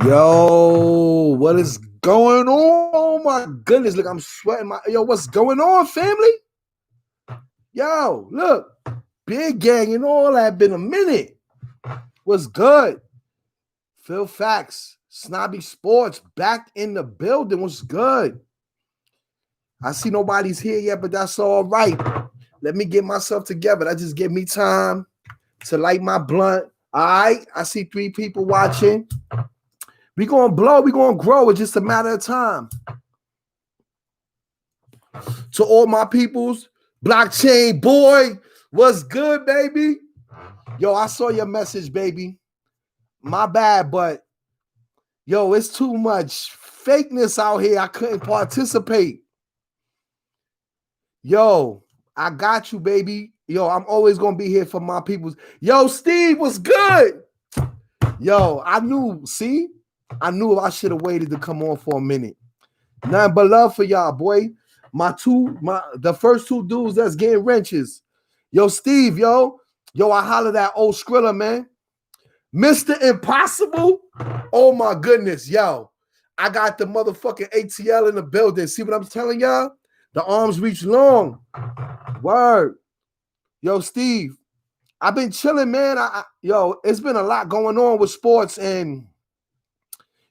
Yo, what is going on? Oh my goodness, look, I'm sweating. Yo, what's going on, family? Yo, look, big gang and all that. Been a minute. What's good? Phil Facts, Snobby Sports, back in the building. What's good? I see nobody's here yet, but that's all right. Let me get myself together. That just give me time to light my blunt. All right, I see 3 people watching. We gonna blow, we gonna grow. It's just a matter of time. To all my peoples, blockchain boy, what's good, baby? Yo, I saw your message, baby. My bad, but yo, it's too much fakeness out here. I couldn't participate. Yo, I got you, baby. Yo, I'm always gonna be here for my peoples. Yo, Steve, what's good? Yo, I knew I should have waited to come on for a minute. Nothing but love for y'all, boy. The first 2 dudes that's getting wrenches. Yo, Steve, yo, I hollered at old Skrilla, man. Mr. Impossible. Oh my goodness, yo. I got the motherfucking ATL in the building. See what I'm telling y'all? The arms reach long. Word. Yo, Steve, I've been chilling, man. It's been a lot going on with sports, and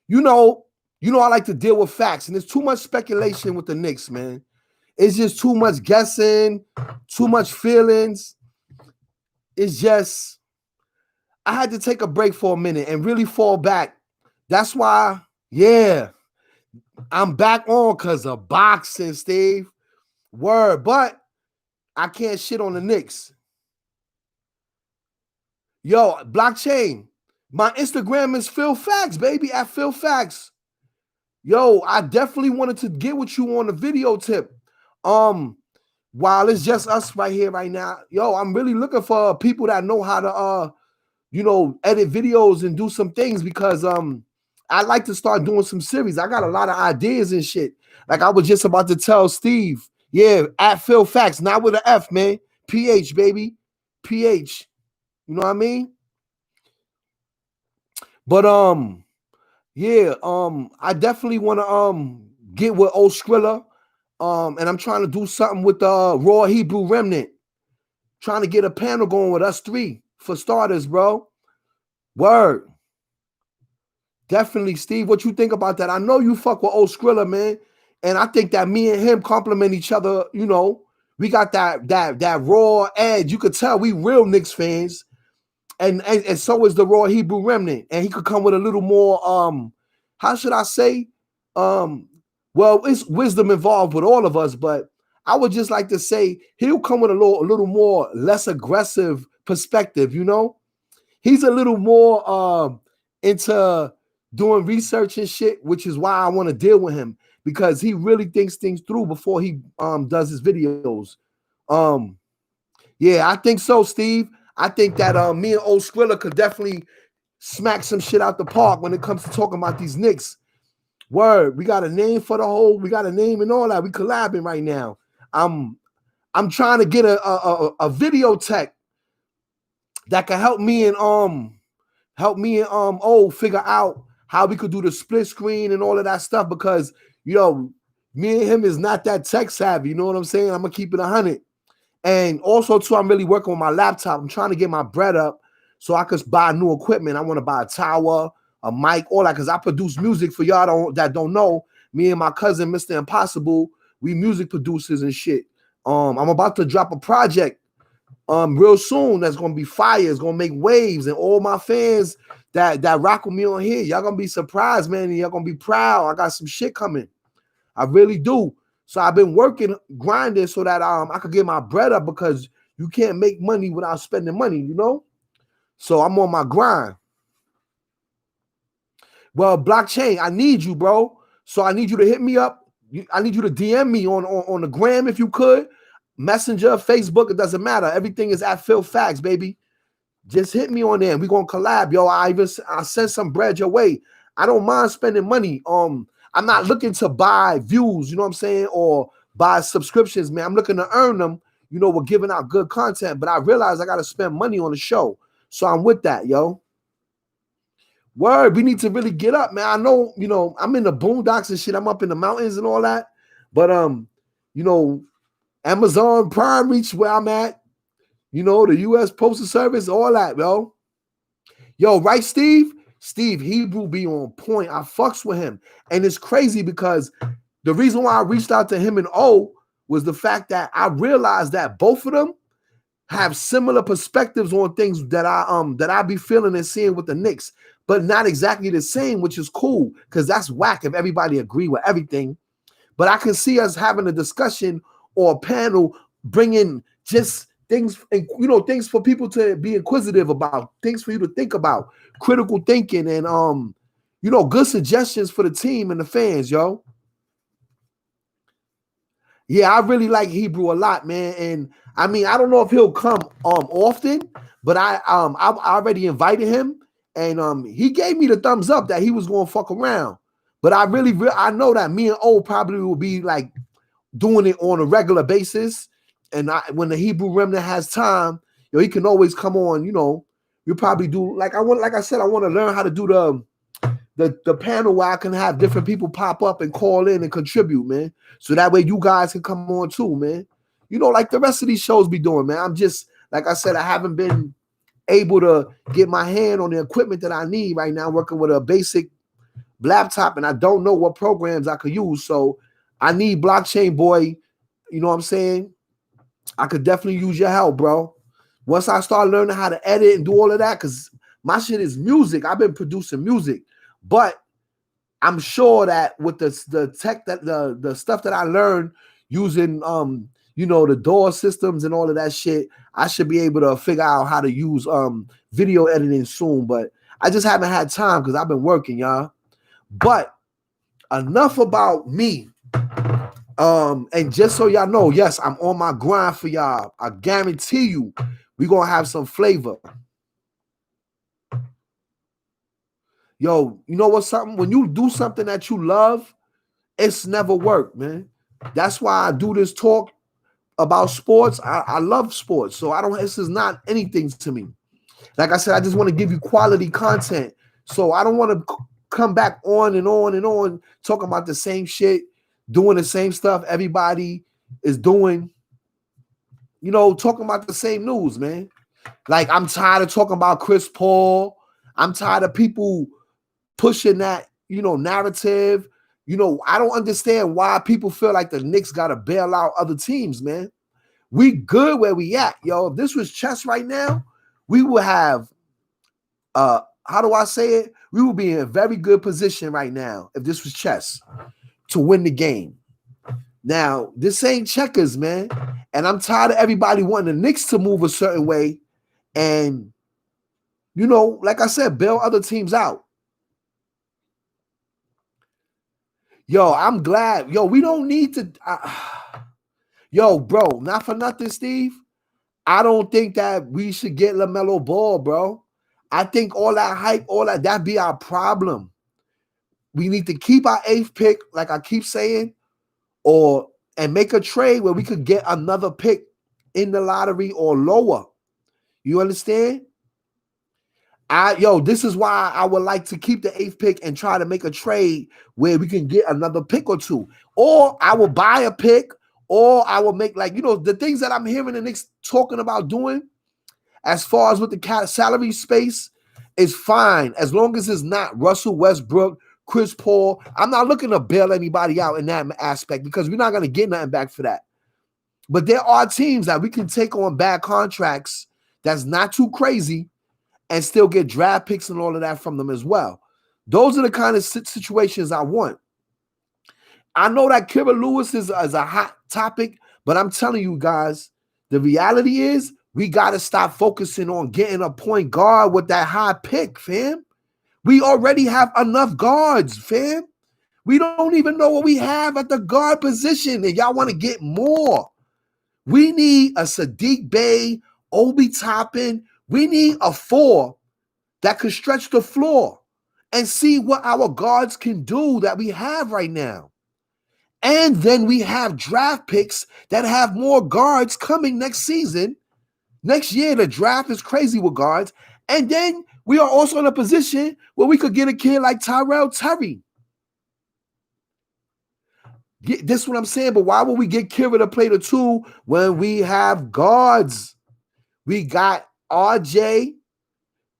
you know, I like to deal with facts, and there's too much speculation with the Knicks, man. It's just too much guessing, too much feelings. It's just, I had to take a break for a minute and really fall back. That's why, yeah, I'm back on because of boxing, Steve. Word, but I can't shit on the Knicks. Yo, blockchain. My Instagram is Phil Facts, baby, at Phil Facts. Yo, I definitely wanted to get with you on the video tip. While it's just us right here right now, yo, I'm really looking for people that know how to edit videos and do some things, because I like to start doing some series. I got a lot of ideas and shit. Like I was just about to tell Steve, yeah, at Phil Facts, not with an F, man. PH, baby. PH. You know what I mean? But yeah, I definitely want to get with old Skrilla. And I'm trying to do something with the Raw Hebrew Remnant. Trying to get a panel going with us 3 for starters, bro. Word. Definitely, Steve. What you think about that? I know you fuck with old Skrilla, man. And I think that me and him complement each other. You know, we got that raw edge. You could tell we real Knicks fans. And so is the Raw Hebrew Remnant. And he could come with a little more, how should I say? Well, it's wisdom involved with all of us, but I would just like to say he'll come with a little more less aggressive perspective, you know? He's a little more into doing research and shit, which is why I want to deal with him, because he really thinks things through before he does his videos. Yeah, I think so, Steve. I think that me and old Skrilla could definitely smack some shit out the park when it comes to talking about these Knicks. Word, we got a name for the whole, we got a name and all that. We collabing right now. I'm trying to get a video tech that can help me and figure out how we could do the split screen and all of that stuff, because me and him is not that tech savvy. You know what I'm saying? I'm gonna keep it 100. And also too, I'm really working on my laptop. I'm trying to get my bread up so I could buy new equipment. I want to buy a tower, a mic, all that, because I produce music for y'all that don't know. Me and my cousin, Mr. Impossible, we music producers and shit. I'm about to drop a project real soon that's gonna be fire. It's gonna make waves, and all my fans that rock with me on here, y'all gonna be surprised, man, and y'all gonna be proud. I got some shit coming. I really do. So I've been working, grinding so that I could get my bread up, because you can't make money without spending money, you know? So I'm on my grind. Well, blockchain, I need you, bro. So I need you to hit me up. I need you to DM me on the gram if you could. Messenger, Facebook, it doesn't matter. Everything is at Phil Facts, baby. Just hit me on there and we're gonna collab, yo. I send some bread your way. I don't mind spending money. I'm not looking to buy views, you know what I'm saying, or buy subscriptions, man. I'm looking to earn them, we're giving out good content, but I realize I gotta spend money on the show. So I'm with that, yo. Word, we need to really get up, man. I know, I'm in the boondocks and shit. I'm up in the mountains and all that. But you know, Amazon Prime reached where I'm at. The U.S. Postal Service, all that, yo. Yo, right, Steve? Steve Hebrew be on point. I fucks with him. And it's crazy because the reason why I reached out to him and O was the fact that I realized that both of them have similar perspectives on things that I be feeling and seeing with the Knicks, but not exactly the same, which is cool because that's whack if everybody agree with everything. But I can see us having a discussion or a panel bringing just things, things for people to be inquisitive about, things for you to think about, critical thinking, and good suggestions for the team and the fans, yo. Yeah, I really like Hebrew a lot, man. And I mean, I don't know if he'll come often, but I already invited him, and he gave me the thumbs up that he was gonna fuck around. But I I know that me and O probably will be like doing it on a regular basis. And when the Hebrew remnant has time, he can always come on. You probably do like I said, I want to learn how to do the panel where I can have different people pop up and call in and contribute, man. So that way you guys can come on too, man. Like the rest of these shows be doing, man. I'm just, like I said, I haven't been able to get my hand on the equipment that I need right now, working with a basic laptop, and I don't know what programs I could use. So I need Blockchain Boy. You know what I'm saying? I could definitely use your help, bro. Once I start learning how to edit and do all of that, because my shit is music. I've been producing music. But I'm sure that with the tech that the stuff that I learned using the DAW systems and all of that shit, I should be able to figure out how to use video editing soon. But I just haven't had time because I've been working, y'all. But enough about me. And just so y'all know, yes, I'm on my grind for y'all. I guarantee you, we're gonna have some flavor. Yo, you know what's something? When you do something that you love, it's never work, man. That's why I do this talk about sports. I love sports, so this is not anything to me. Like I said, I just want to give you quality content. So I don't want to come back on and on and on talking about the same shit, doing the same stuff everybody is doing, talking about the same news, man. Like, I'm tired of talking about Chris Paul. I'm tired of people pushing that, narrative. I don't understand why people feel like the Knicks got to bail out other teams, man. We good where we at, yo. If this was chess right now, we would have, how do I say it? We would be in a very good position right now if this was chess to win the game. Now, this ain't checkers, man. And I'm tired of everybody wanting the Knicks to move a certain way and, like I said, bail other teams out. Yo, I'm glad. Yo, we don't need to. Yo, bro, not for nothing, Steve. I don't think that we should get LaMelo Ball, bro. I think all that hype, that be our problem. We need to keep our 8th pick, like I keep saying, and make a trade where we could get another pick in the lottery or lower. You understand? This is why I would like to keep the 8th pick and try to make a trade where we can get another pick or two. Or I will buy a pick, or I will make the things that I'm hearing the Knicks talking about doing as far as with the salary space is fine. As long as it's not Russell Westbrook, Chris Paul. I'm not looking to bail anybody out in that aspect because we're not going to get nothing back for that. But there are teams that we can take on bad contracts that's not too crazy and still get draft picks and all of that from them as well. Those are the kind of situations I want. I know that Kira Lewis is a hot topic, but I'm telling you guys, the reality is we got to stop focusing on getting a point guard with that high pick, fam. We already have enough guards, fam. We don't even know what we have at the guard position, and y'all want to get more. We need a Sadiq Bey, Obi Toppin. We need a 4 that could stretch the floor and see what our guards can do that we have right now. And then we have draft picks that have more guards coming next season. Next year, the draft is crazy with guards. And then we are also in a position where we could get a kid like Tyrell Terry. This is what I'm saying. But why would we get Kira to play the 2 when we have guards? We got RJ.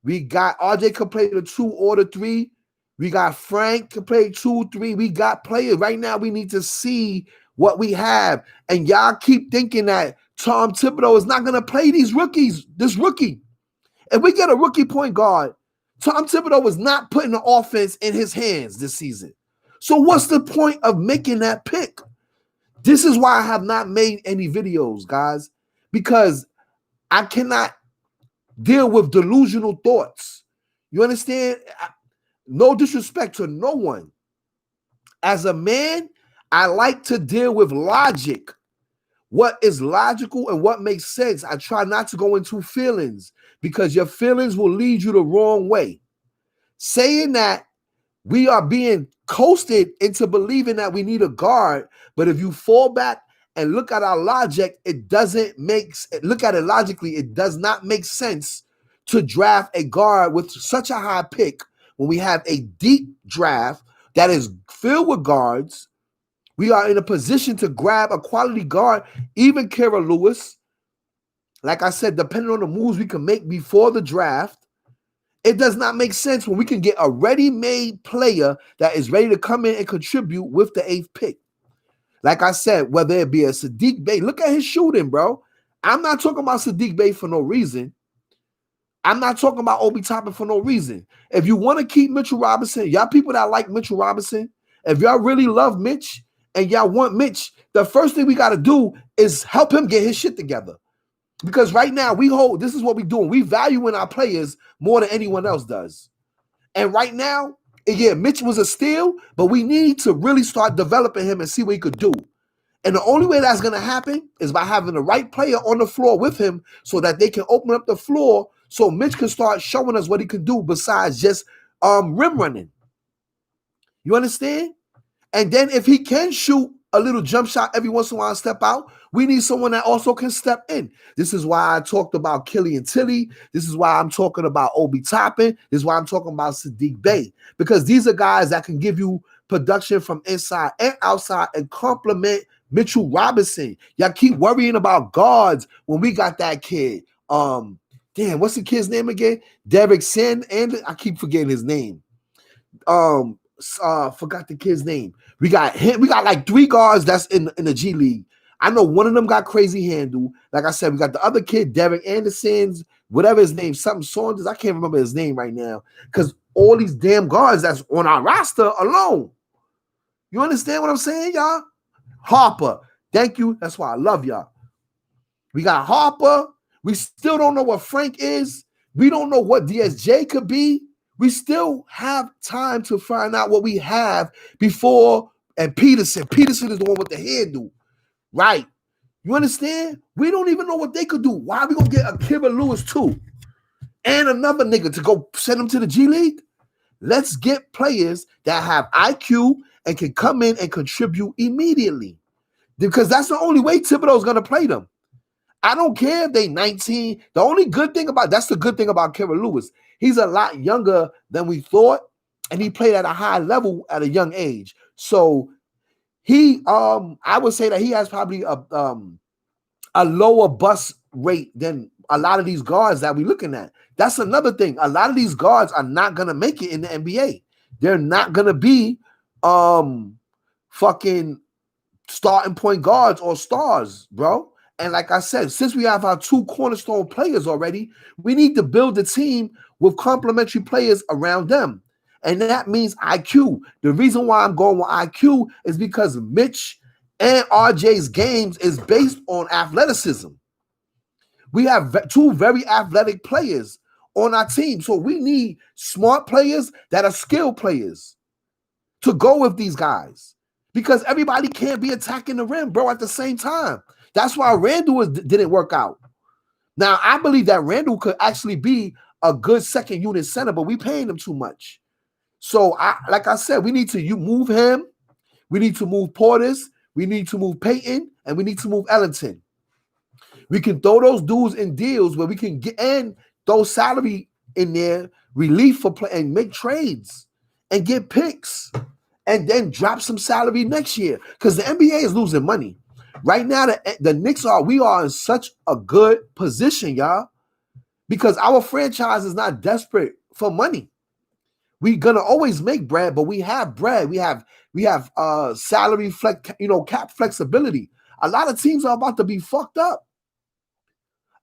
We got RJ could play the 2 or the 3. We got Frank could play 2, 3. We got players. Right now, we need to see what we have. And y'all keep thinking that Tom Thibodeau is not going to play these rookies, this rookie. If we get a rookie point guard, Tom Thibodeau was not putting the offense in his hands this season. So what's the point of making that pick? This is why I have not made any videos, guys, because I cannot deal with delusional thoughts. You understand? No disrespect to no one. As a man, I like to deal with logic. What is logical and what makes sense. I try not to go into feelings because your feelings will lead you the wrong way. Saying that we are being coasted into believing that we need a guard, but if you fall back and look at our logic, it doesn't make, look at it logically, it does not make sense to draft a guard with such a high pick when we have a deep draft that is filled with guards. We are in a position to grab a quality guard, even Kira Lewis. Like I said, depending on the moves we can make before the draft, it does not make sense when we can get a ready-made player that is ready to come in and contribute with the 8th pick. Like I said, whether it be a Sadiq Bey, look at his shooting, bro. I'm not talking about Sadiq Bey for no reason. I'm not talking about Obi Toppin for no reason. If you want to keep Mitchell Robinson, y'all people that like Mitchell Robinson, if y'all really love Mitch and y'all want Mitch, the first thing we got to do is help him get his shit together. Because right now, this is what we're doing. We valuing our players more than anyone else does. And right now, yeah, Mitch was a steal, but we need to really start developing him and see what he could do. And the only way that's going to happen is by having the right player on the floor with him so that they can open up the floor so Mitch can start showing us what he can do besides just rim running. You understand? And then if he can shoot a little jump shot every once in a while and step out, we need someone that also can step in. This is why I talked about Killian Tilly. This is why I'm talking about Obi Toppin. This is why I'm talking about Sadiq Bey. Because these are guys that can give you production from inside and outside and complement Mitchell Robinson. Y'all keep worrying about guards when we got that kid. Damn, what's the kid's name again? Derek Sand, and I keep forgetting his name. Forgot the kid's name. We got him. We got like 3 guards that's in the G League. I know one of them got crazy handle. Like I said, we got the other kid, Derek Anderson's, whatever his name, something Saunders. I can't remember his name right now because all these damn guards that's on our roster alone. You understand what I'm saying, y'all? Harper. Thank you. That's why I love y'all. We got Harper. We still don't know what Frank is. We don't know what DSJ could be. We still have time to find out what we have before. And Peterson is the one with the hairdo. Right. You understand? We don't even know what they could do. Why are we going to get a Kira Lewis too? And another nigga to go send him to the G League? Let's get players that have IQ and can come in and contribute immediately. Because that's the only way Thibodeau's going to play them. I don't care if they 19. The only good thing that's the good thing about Kira Lewis. He's a lot younger than we thought, and he played at a high level at a young age. So he, I would say that he has probably a lower bust rate than a lot of these guards that we're looking at. That's another thing. A lot of these guards are not going to make it in the NBA. They're not going to be fucking starting point guards or stars, bro. And like I said, since we have our 2 cornerstone players already, we need to build a team with complementary players around them. And that means IQ. The reason why I'm going with IQ is because Mitch and RJ's games is based on athleticism. We have 2 very athletic players on our team. So we need smart players that are skilled players to go with these guys. Because everybody can't be attacking the rim, bro, at the same time. That's why Randall didn't work out. Now, I believe that Randall could actually be a good second unit center, but we paying him too much. So, like I said, we need to move him. We need to move Portis. We need to move Peyton, and we need to move Ellington. We can throw those dudes in deals where we can get in those salary in there, relief for play, and make trades and get picks and then drop some salary next year. Because the NBA is losing money. Right now, the Knicks we are in such a good position, y'all, because our franchise is not desperate for money. We're gonna always make bread, but we have bread. We have salary flex, cap flexibility. A lot of teams are about to be fucked up.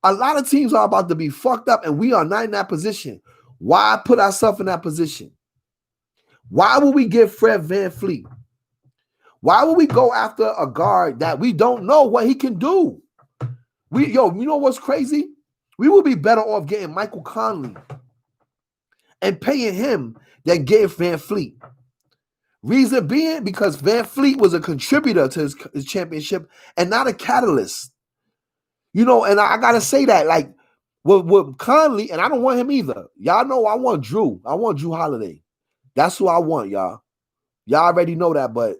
And we are not in that position. Why put ourselves in that position? Why would we get Fred VanVleet? Why would we go after a guard that we don't know what he can do? You know what's crazy? We would be better off getting Michael Conley and paying him than getting VanVleet. Reason being, because VanVleet was a contributor to his championship and not a catalyst. And I gotta say that, like, with Conley, and I don't want him either. Y'all know I want Drew. I want Drew Holiday. That's who I want, y'all. Y'all already know that, but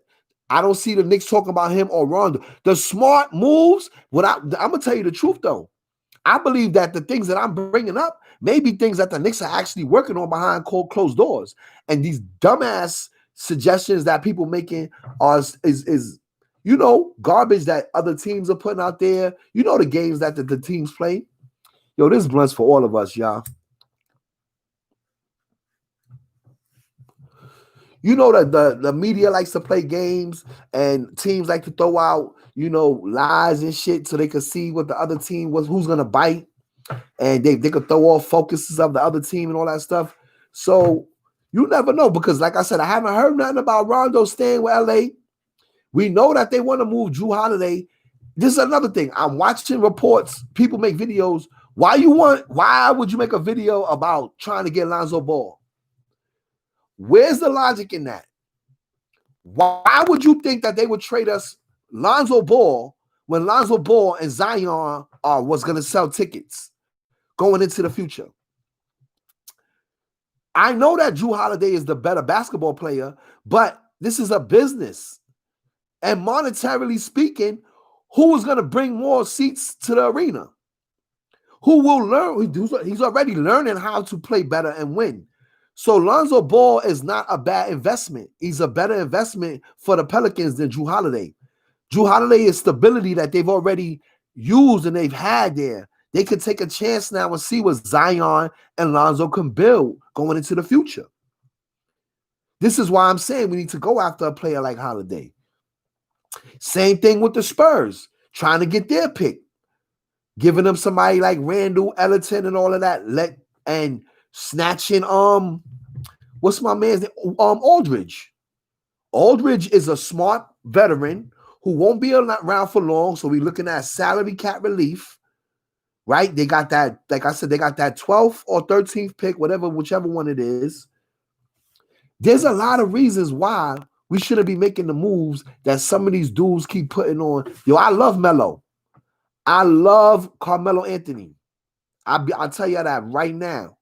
I don't see the Knicks talking about him or Rondo. The smart moves, I'm gonna tell you the truth though. I believe that the things that I'm bringing up may be things that the Knicks are actually working on behind closed doors. And these dumbass suggestions that people making is garbage that other teams are putting out there. The games that the teams play. This blunts for all of us, y'all. That the media likes to play games and teams like to throw out, lies and shit so they can see what the other team who's going to bite. And they could throw off focuses of the other team and all that stuff. So you never know, because like I said, I haven't heard nothing about Rondo staying with LA. We know that they want to move Drew Holiday. This is another thing. I'm watching reports. People make videos. Why would you make a video about trying to get Lonzo Ball? Where's the logic in that? Why would you think that they would trade us Lonzo Ball when Lonzo Ball and Zion was going to sell tickets going into the future? I know that Drew Holiday is the better basketball player, but this is a business. And monetarily speaking, who is going to bring more seats to the arena? Who will learn? He's already learning how to play better and win. So Lonzo Ball is not a bad investment. He's a better investment for the Pelicans than Drew Holiday. Drew Holiday is stability that they've already used and they've had there. They could take a chance now and see what Zion and Lonzo can build going into the future. This is why I'm saying we need to go after a player like Holiday. Same thing with the Spurs, trying to get their pick, giving them somebody like Randall, Ellerton, and all of that. And snatching what's my man's name? Aldridge. Aldridge is a smart veteran who won't be around for long, so we're looking at salary cap relief, right? They got that, like I said, they got that 12th or 13th pick, whichever one it is. There's a lot of reasons why we shouldn't be making the moves that some of these dudes keep putting on. I love Melo. I love Carmelo Anthony. I'll tell you that right now.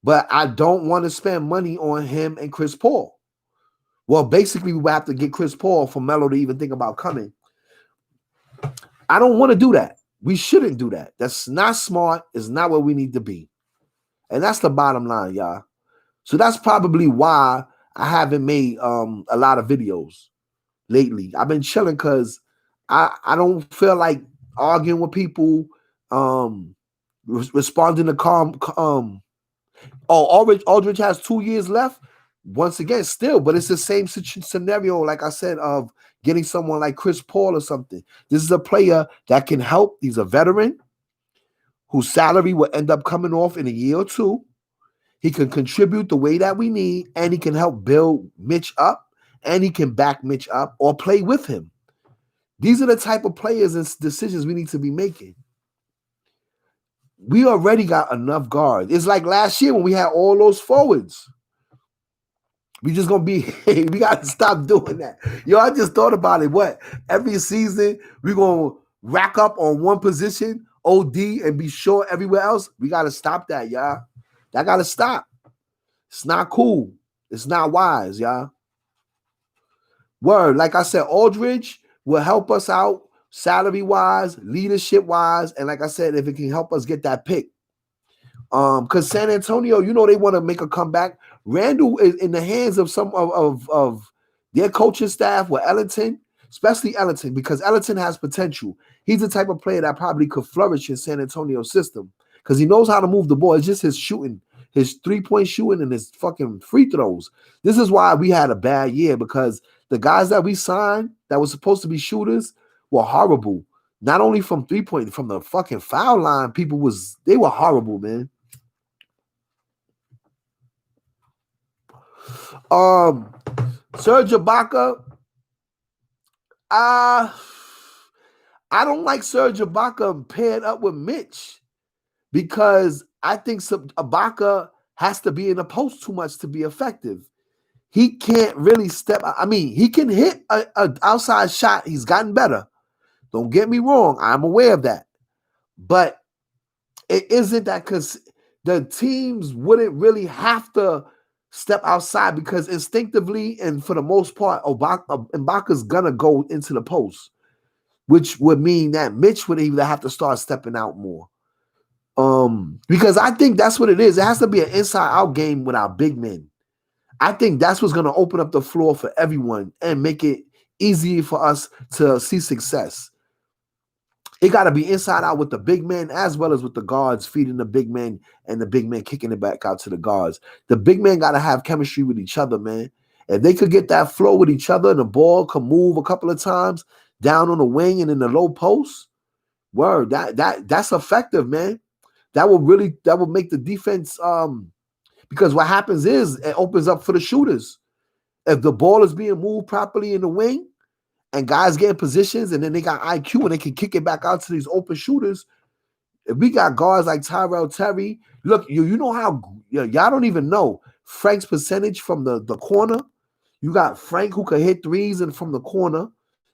But I don't want to spend money on him and Chris Paul. Well, basically, we would have to get Chris Paul for Melo to even think about coming. I don't want to do that. We shouldn't do that. That's not smart. It's not where we need to be. And that's the bottom line, y'all. So that's probably why I haven't made a lot of videos lately. I've been chilling because I don't feel like arguing with people, responding to Aldridge has 2 years left. Once again, still, but it's the same scenario, like I said, of getting someone like Chris Paul or something. This is a player that can help. He's a veteran whose salary will end up coming off in a year or two. He can contribute the way that we need, and he can help build Mitch up, and he can back Mitch up or play with him. These are the type of players and decisions we need to be making. We already got enough guards. It's like last year when we had all those forwards. We just gonna be, we got to stop doing that. I just thought about it. What? Every season, we're gonna rack up on one position, OD, and be short everywhere else. We gotta stop that, y'all. That gotta stop. It's not cool. It's not wise, y'all. Word, like I said, Aldridge will help us out salary-wise, leadership-wise, and like I said, if it can help us get that pick. Because San Antonio, they want to make a comeback. Randall is in the hands of some of their coaching staff with Ellington, especially Ellington, because Ellington has potential. He's the type of player that probably could flourish in San Antonio's system because he knows how to move the ball. It's just his shooting, his three-point shooting, and his fucking free throws. This is why we had a bad year, because the guys that we signed that were supposed to be shooters were horrible. Not only from three-point, from the fucking foul line, they were horrible, man. Serge Ibaka, I don't like Serge Ibaka paired up with Mitch because I think Ibaka has to be in the post too much to be effective. He can't really step. I mean, he can hit an outside shot. He's gotten better. Don't get me wrong. I'm aware of that. But it isn't that because the teams wouldn't really have to step outside because instinctively and for the most part, Ibaka's gonna go into the post, which would mean that Mitch would either have to start stepping out more. Because I think that's what it is. It has to be an inside-out game with our big men. I think that's what's gonna open up the floor for everyone and make it easier for us to see success. It got to be inside out with the big men as well as with the guards feeding the big men and the big men kicking it back out to the guards. The big men got to have chemistry with each other, man. If they could get that flow with each other and the ball can move a couple of times down on the wing and in the low post, that's effective, man. That will make the defense because what happens is it opens up for the shooters. If the ball is being moved properly in the wing, and guys get in positions, and then they got IQ, and they can kick it back out to these open shooters. If we got guards like Tyrell Terry, look, you know how y'all don't even know Frank's percentage from the corner. You got Frank who could hit threes and from the corner,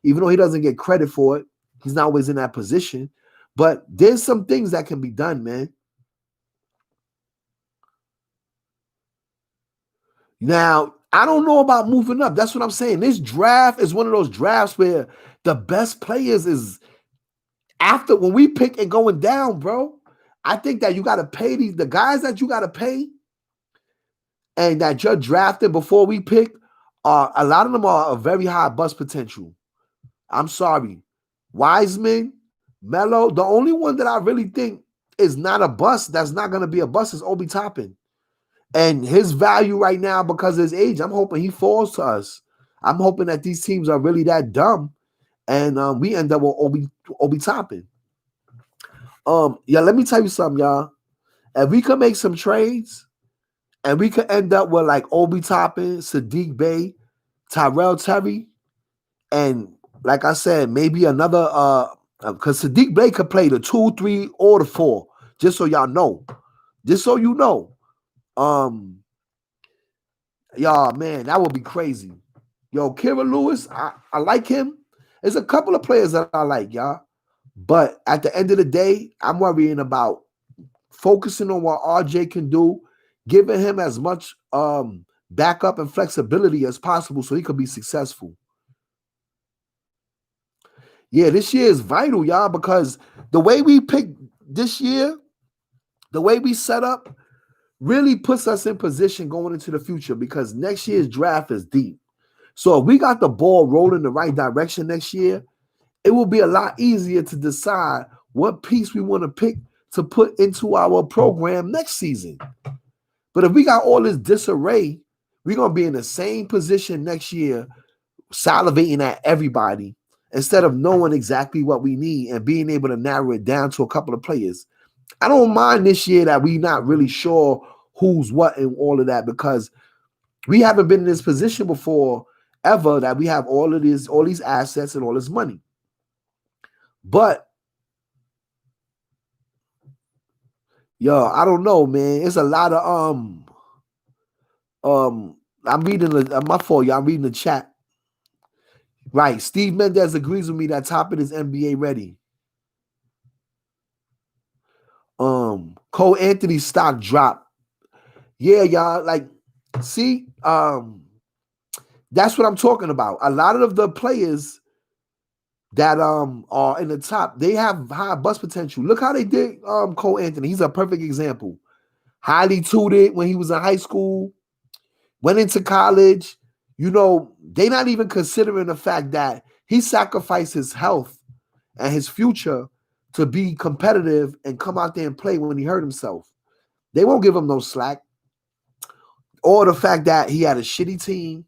even though he doesn't get credit for it. He's not always in that position. But there's some things that can be done, man. Now, I don't know about moving up. That's what I'm saying. This draft is one of those drafts where the best players is after when we pick and going down, bro. I think that you got to pay the guys that you got to pay and that you're drafting before we pick. A lot of them are a very high bust potential. I'm sorry. Wiseman, Melo. The only one that I really think is not a bust, that's not going to be a bust, is Obi Toppin. And his value right now, because of his age, I'm hoping he falls to us. I'm hoping that these teams are really that dumb, and we end up with Obi Toppin. Let me tell you something, y'all. If we could make some trades, and we could end up with like Obi Toppin, Sadiq Bey, Tyrell Terry, and like I said, maybe another because Sadiq Bey could play the 2, 3, or the 4. Just so y'all know. Just so you know. Y'all, man, that would be crazy. Yo, Kira Lewis, I like him. There's a couple of players that I like, y'all. But at the end of the day, I'm worrying about focusing on what RJ can do, giving him as much backup and flexibility as possible so he could be successful. Yeah, this year is vital, y'all, because the way we picked this year, the way we set up, really puts us in position going into the future because next year's draft is deep. So if we got the ball rolling the right direction next year, it will be a lot easier to decide what piece we want to pick to put into our program next season. But if we got all this disarray, we're going to be in the same position next year, salivating at everybody instead of knowing exactly what we need and being able to narrow it down to a couple of players. I don't mind this year that we're not really sure who's what and all of that because we haven't been in this position before ever that we have all these assets and all this money. But yo, I don't know, man. It's a lot of I'm reading my fault, y'all. I'm reading the chat. Right. Steve Mendez agrees with me that Toppin is NBA ready. Cole Anthony's stock dropped. Yeah, y'all. Like, see, that's what I'm talking about. A lot of the players that are in the top, they have high bust potential. Look how they did Cole Anthony. He's a perfect example. highly tutored when he was in high school, went into college. You know, they not even considering the fact that he sacrificed his health and his future to be competitive and come out there and play when he hurt himself. They won't give him no slack. Or the fact that he had a shitty team.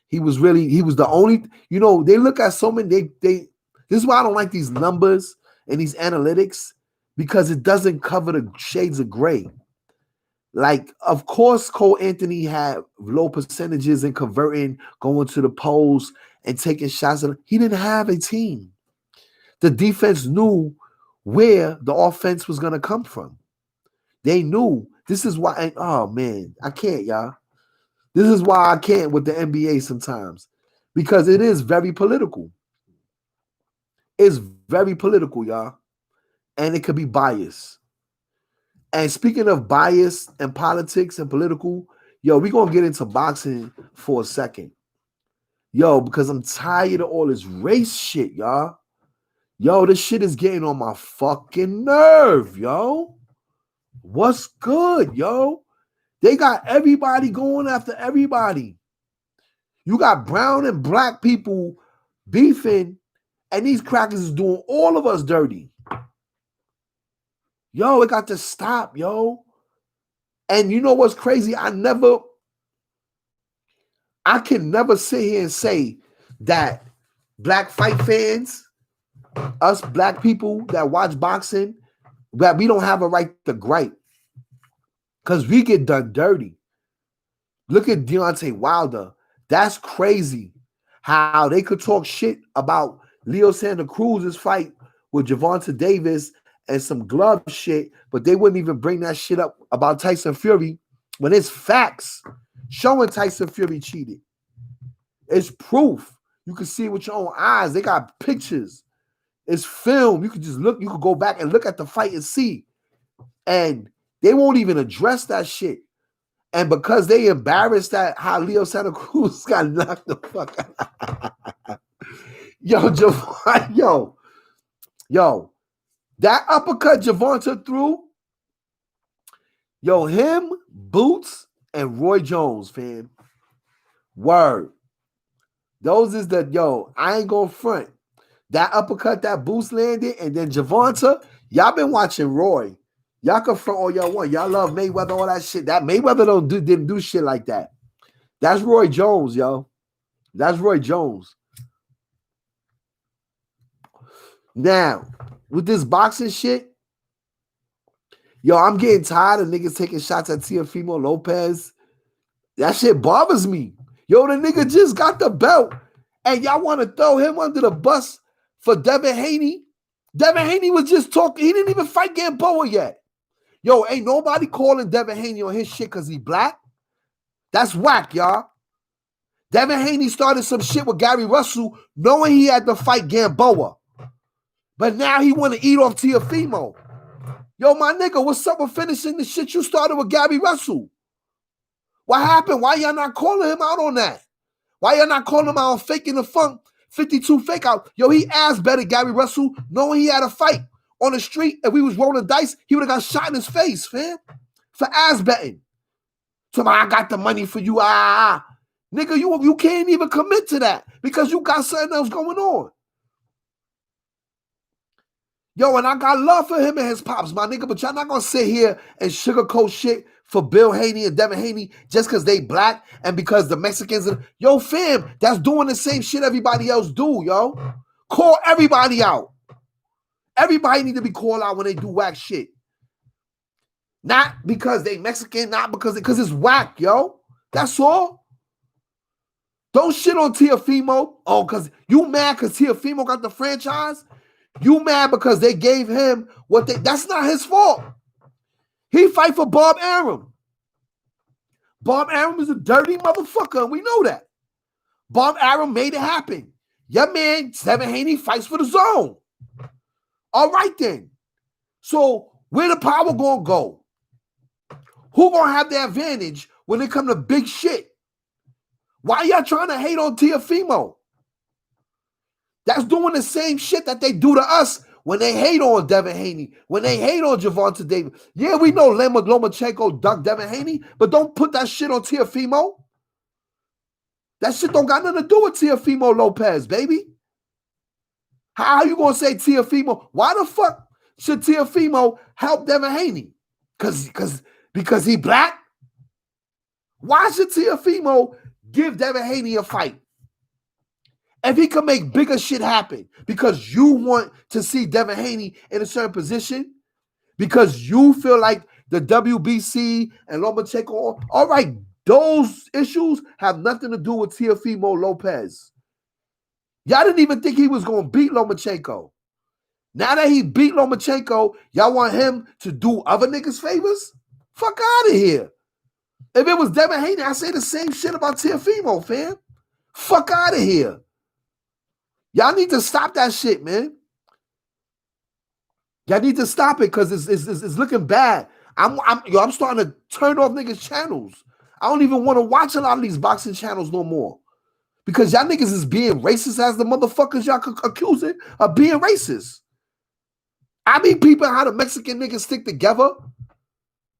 He was the only, they look at so many, this is why I don't like these numbers and these analytics, because it doesn't cover the shades of gray. Like, of course, Cole Anthony had low percentages in converting, going to the post and taking shots. He didn't have a team. The defense knew where the offense was going to come from. They knew. This is why, oh man, I can't, y'all. This is why I can't with the NBA sometimes, because it is very political. It's very political, y'all. And it could be biased. And speaking of bias and politics and political, we're going to get into boxing for a second. Because I'm tired of all this race shit, y'all. This shit is getting on my fucking nerve, yo. What's good, yo? They got everybody going after everybody. You got brown and black people beefing, and these crackers is doing all of us dirty. It got to stop, yo. And you know what's crazy? I can never sit here and say that black fight fans, us black people that watch boxing, that we don't have a right to gripe. Because we get done dirty. Look at Deontay Wilder. That's crazy how they could talk shit about Leo Santa Cruz's fight with Gervonta Davis and some glove shit, but they wouldn't even bring that shit up about Tyson Fury when it's facts showing Tyson Fury cheated. It's proof. You can see it with your own eyes. They got pictures. It's film. You could just look. You could go back and look at the fight and see. And they won't even address that shit. And because they embarrassed that how Leo Santa Cruz got knocked the fuck out. Yo, that uppercut Gervonta threw, him, Boots, and Roy Jones, fam. Word. Those is I ain't gonna front. That uppercut that Boots landed, and then Gervonta, y'all been watching Roy. Y'all can front all y'all want. Y'all love Mayweather, all that shit. That Mayweather didn't do shit like that. That's Roy Jones, yo. That's Roy Jones. Now, with this boxing shit, I'm getting tired of niggas taking shots at Teofimo Lopez. That shit bothers me. The nigga just got the belt, and y'all want to throw him under the bus for Devin Haney? Devin Haney was just talking. He didn't even fight Gamboa yet. Ain't nobody calling Devin Haney on his shit because he black. That's whack, y'all. Devin Haney started some shit with Gary Russell knowing he had to fight Gamboa. But now he want to eat off Teofimo. My nigga, what's up with finishing the shit you started with Gary Russell? What happened? Why y'all not calling him out on that? Why y'all not calling him out on faking the funk? 52 fake out. He ass betted Gary Russell knowing he had a fight on the street. If we was rolling dice, he would have got shot in his face, fam. For ass betting. I got the money for you. Nigga, you can't even commit to that because you got something else going on. And I got love for him and his pops, my nigga, but y'all not gonna sit here and sugarcoat shit for Bill Haney and Devin Haney just because they black and because the Mexicans fam, that's doing the same shit everybody else do, yo. Call everybody out. Everybody need to be called out when they do whack shit. Not because they Mexican, not because it's whack, yo. That's all. Don't shit on Teofimo. Oh, because you mad because Teofimo got the franchise? You mad because they gave him that's not his fault. He fight for Bob Arum. Bob Arum is a dirty motherfucker, and we know that. Bob Arum made it happen. Your man, Devin Haney, fights for the zone. All right, then. So where the power gonna go? Who gonna have the advantage when it come to big shit? Why y'all trying to hate on Teofimo? That's doing the same shit that they do to us when they hate on Devin Haney, when they hate on Gervonta Davis. Yeah, we know Lomachenko ducked Devin Haney, but don't put that shit on Teofimo. That shit don't got nothing to do with Teofimo Lopez, baby. How are you going to say Teofimo? Why the fuck should Teofimo help Devin Haney? Because he black? Why should Teofimo give Devin Haney a fight? If he can make bigger shit happen because you want to see Devin Haney in a certain position, because you feel like the WBC and Lomachenko, all right, those issues have nothing to do with Teofimo Lopez. Y'all didn't even think he was going to beat Lomachenko. Now that he beat Lomachenko, y'all want him to do other niggas favors? Fuck out of here. If it was Devin Haney, I say the same shit about Teofimo, fam. Fuck out of here. Y'all need to stop that shit, man. Y'all need to stop it because it's looking bad. I'm starting to turn off niggas' channels. I don't even want to watch a lot of these boxing channels no more. Because y'all niggas is being racist as the motherfuckers y'all accusing of being racist. I be peeping how the Mexican niggas stick together.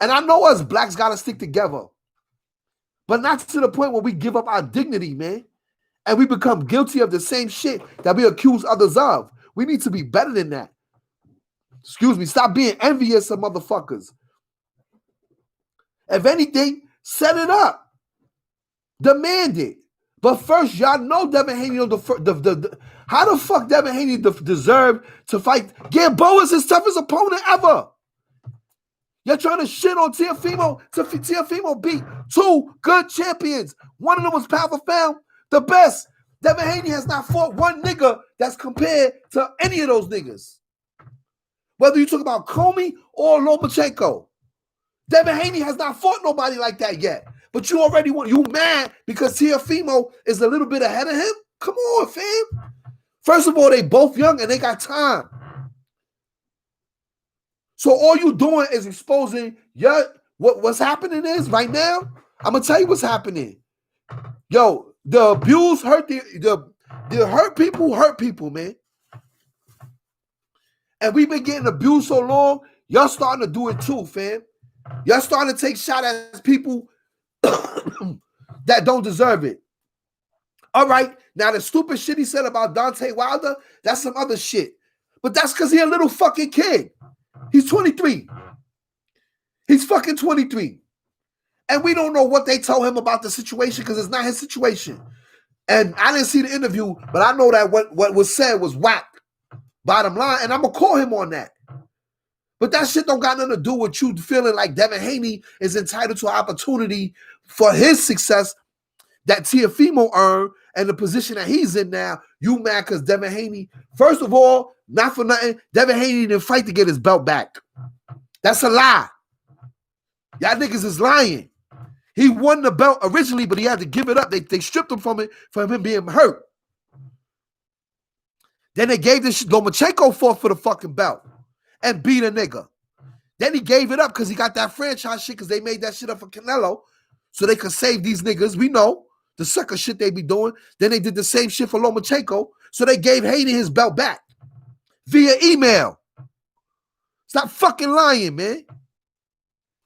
And I know us blacks gotta stick together. But not to the point where we give up our dignity, man. And we become guilty of the same shit that we accuse others of. We need to be better than that. Excuse me, stop being envious of motherfuckers. If anything, set it up. Demand it. But first, y'all know Devin Haney, how the fuck Devin Haney deserved to fight? Gamboa is his toughest opponent ever. You're trying to shit on Teofimo. Teofimo beat two good champions. One of them was pound for pound, the best. Devin Haney has not fought one nigga that's compared to any of those niggas. Whether you talk about Comey or Lomachenko. Devin Haney has not fought nobody like that yet. But you already you mad because Teofimo is a little bit ahead of him? Come on, fam. First of all, they both young and they got time. So all you doing is exposing what's happening is right now. I'm gonna tell you what's happening. Yo, the abuse hurt the hurt people, man. And we've been getting abused so long, y'all starting to do it too, fam. Y'all starting to take shots at people that don't deserve it. All right, now the stupid shit he said about Deontay Wilder, that's some other shit. But that's because he's a little fucking kid. He's 23. He's fucking 23. And we don't know what they told him about the situation because it's not his situation. And I didn't see the interview, but I know that what was said was whack. Bottom line, and I'm going to call him on that. But that shit don't got nothing to do with you feeling like Devin Haney is entitled to an opportunity for his success that Teofimo earned and the position that he's in now. You mad because Devin Haney, first of all, not for nothing, Devin Haney didn't fight to get his belt back. That's a lie. Y'all niggas is lying. He won the belt originally, but he had to give it up. They stripped him from it for him being hurt. Then they gave this shit. Lomachenko fought for the fucking belt and beat a nigga. Then he gave it up because he got that franchise shit because they made that shit up for Canelo so they could save these niggas. We know the sucker shit they be doing. Then they did the same shit for Lomachenko, so they gave Haney his belt back via email. Stop fucking lying, man.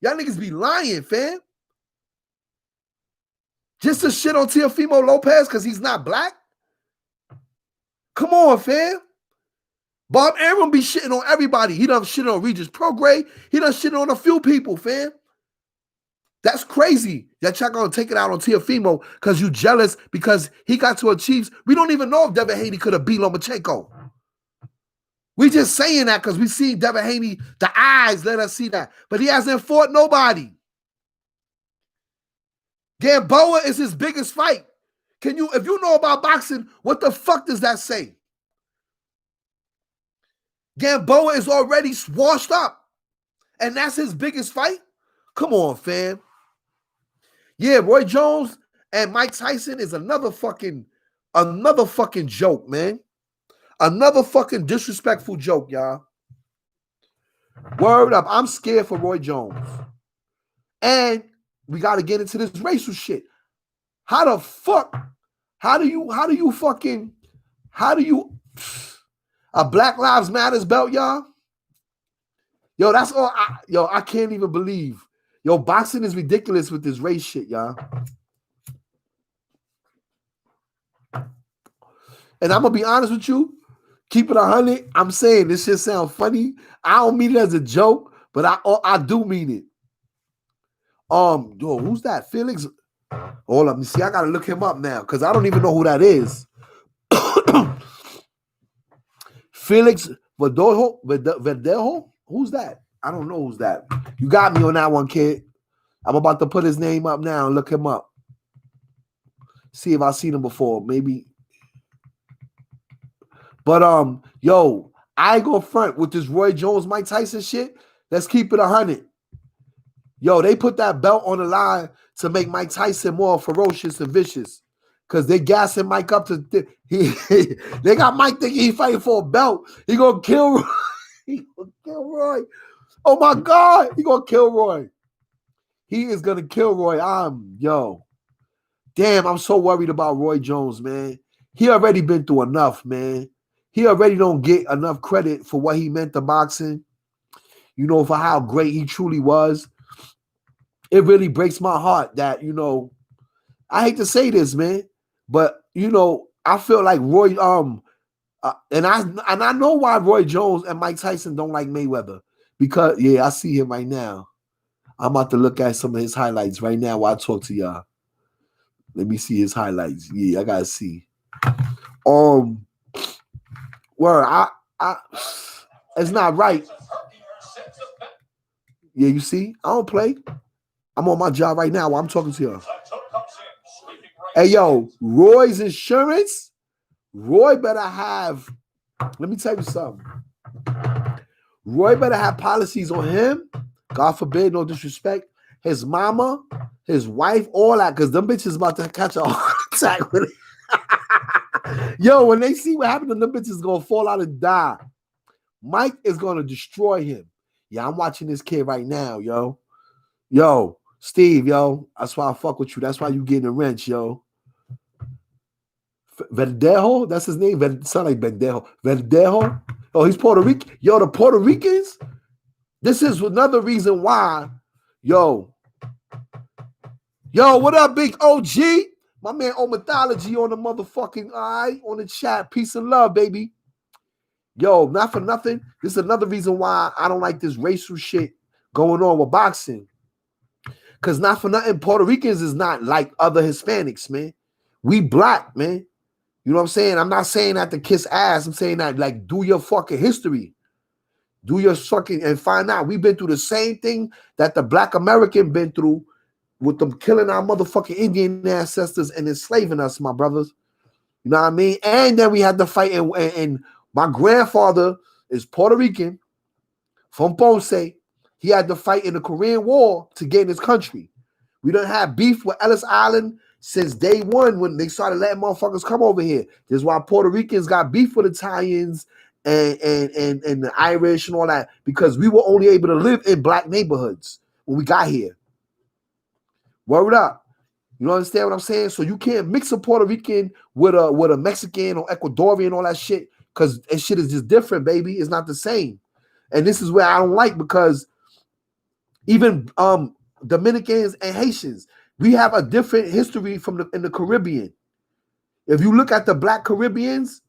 Y'all niggas be lying, fam. Just to shit on Teofimo Lopez because he's not black? Come on, fam. Bob Arum be shitting on everybody. He done shit on Regis Prograis. He done shit on a few people, fam. That's crazy that y'all gonna take it out on Teofimo because you jealous because he got to achieve. We don't even know if Devin Haney could have beat Lomachenko. We just saying that because we see Devin Haney, the eyes let us see that. But he hasn't fought nobody. Gamboa is his biggest fight. If you know about boxing, what the fuck does that say? Gamboa is already washed up. And that's his biggest fight? Come on, fam. Yeah, Roy Jones and Mike Tyson is another fucking joke, man. Another fucking disrespectful joke, y'all. Word up. I'm scared for Roy Jones. And we got to get into this racial shit. How the fuck? How do you A Black Lives Matters belt, y'all. Yo, that's all. I can't even believe. Yo, boxing is ridiculous with this race shit, y'all. And I'm gonna be honest with you. Keep it 100. I'm saying this shit sound funny. I don't mean it as a joke, but I do mean it. Yo, who's that? Felix. Hold up, let me see. I gotta look him up now because I don't even know who that is. Felix Verdejo? Who's that? I don't know who's that. You got me on that one, kid. I'm about to put his name up now and look him up. See if I've seen him before. Maybe. But yo, I ain't gonna front with this Roy Jones, Mike Tyson shit. Let's keep it 100. Yo, they put that belt on the line to make Mike Tyson more ferocious and vicious. Because they gassing Mike up to they got Mike thinking he fighting for a belt. He gonna kill Roy. He gonna kill Roy. Oh my God, he gonna kill Roy. He is gonna kill Roy. Yo. Damn, I'm so worried about Roy Jones, man. He already been through enough, man. He already don't get enough credit for what he meant to boxing. You know, for how great he truly was. It really breaks my heart that, you know, I hate to say this, man, but you know, I feel like Roy, and I know why Roy Jones and Mike Tyson don't like Mayweather. Because I see him right now. I'm about to look at some of his highlights right now while I talk to y'all. Let me see his highlights. Yeah, I gotta see. Where it's not right. Yeah, you see, I don't play. I'm on my job right now while I'm talking to you. Hey, yo, Roy's insurance. Roy better have. Let me tell you something. Roy better have policies on him. God forbid, no disrespect. His mama, his wife, all that, because them bitches about to catch a heart attack with it. Yo, when they see what happened to them bitches, gonna fall out and die. Mike is gonna destroy him. Yeah, I'm watching this kid right now, yo. Yo, Steve, yo. That's why I fuck with you. That's why you getting a wrench, yo. Verdejo, that's his name. Sound like Verdejo. Verdejo. Oh, he's Puerto Rican. Yo, the Puerto Ricans. This is another reason why. Yo, what up, big OG? My man Omythology on the motherfucking eye on the chat. Peace and love, baby. Yo, not for nothing. This is another reason why I don't like this racial shit going on with boxing. Because not for nothing, Puerto Ricans is not like other Hispanics, man. We black, man. You know what I'm saying? I'm not saying that to kiss ass. I'm saying that, like, do your fucking history. Do your fucking, and find out. We've been through the same thing that the black American been through with them killing our motherfucking Indian ancestors and enslaving us, my brothers. You know what I mean? And then we had to fight, and my grandfather is Puerto Rican from Ponce. He had to fight in the Korean War to get in his country. We done had beef with Ellis Island since day one when they started letting motherfuckers come over here. This is why Puerto Ricans got beef with Italians and the Irish and all that, because we were only able to live in black neighborhoods when we got here. Word up. You understand what I'm saying? So you can't mix a Puerto Rican with a Mexican or Ecuadorian, all that shit, because that shit is just different, baby. It's not the same. And this is where I don't like, because even Dominicans and Haitians, we have a different history in the Caribbean. If you look at the black Caribbeans,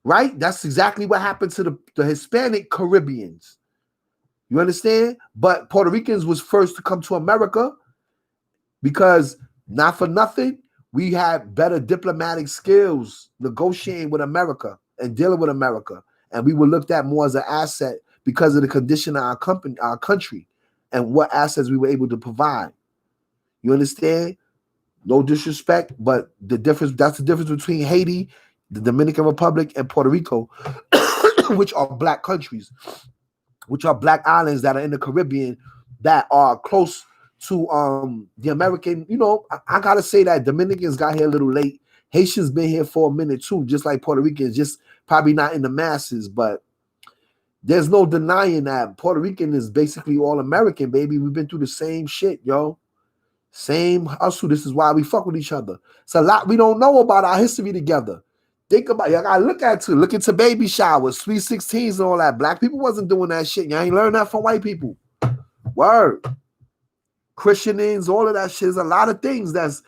right, that's exactly what happened to the Hispanic Caribbeans. You understand? But Puerto Ricans was first to come to America because, not for nothing, we had better diplomatic skills negotiating with America and dealing with America. And we were looked at more as an asset because of the condition of our country and what assets we were able to provide. You understand? No disrespect, but that's the difference between Haiti, the Dominican Republic, and Puerto Rico, which are black countries, which are black islands that are in the Caribbean that are close to the American. You know, I gotta say that Dominicans got here a little late. Haitians been here for a minute too, just like Puerto Ricans, just probably not in the masses, but there's no denying that Puerto Rican is basically all American, baby. We've been through the same shit, yo. Same hustle. This is why we fuck with each other. It's a lot we don't know about our history together. Think about it. Y'all gotta look at it too. Look into baby showers, sweet 16s, and all that. Black people wasn't doing that shit. Y'all ain't learned that from white people. Word. Christianings, all of that shit. There's a lot of things that's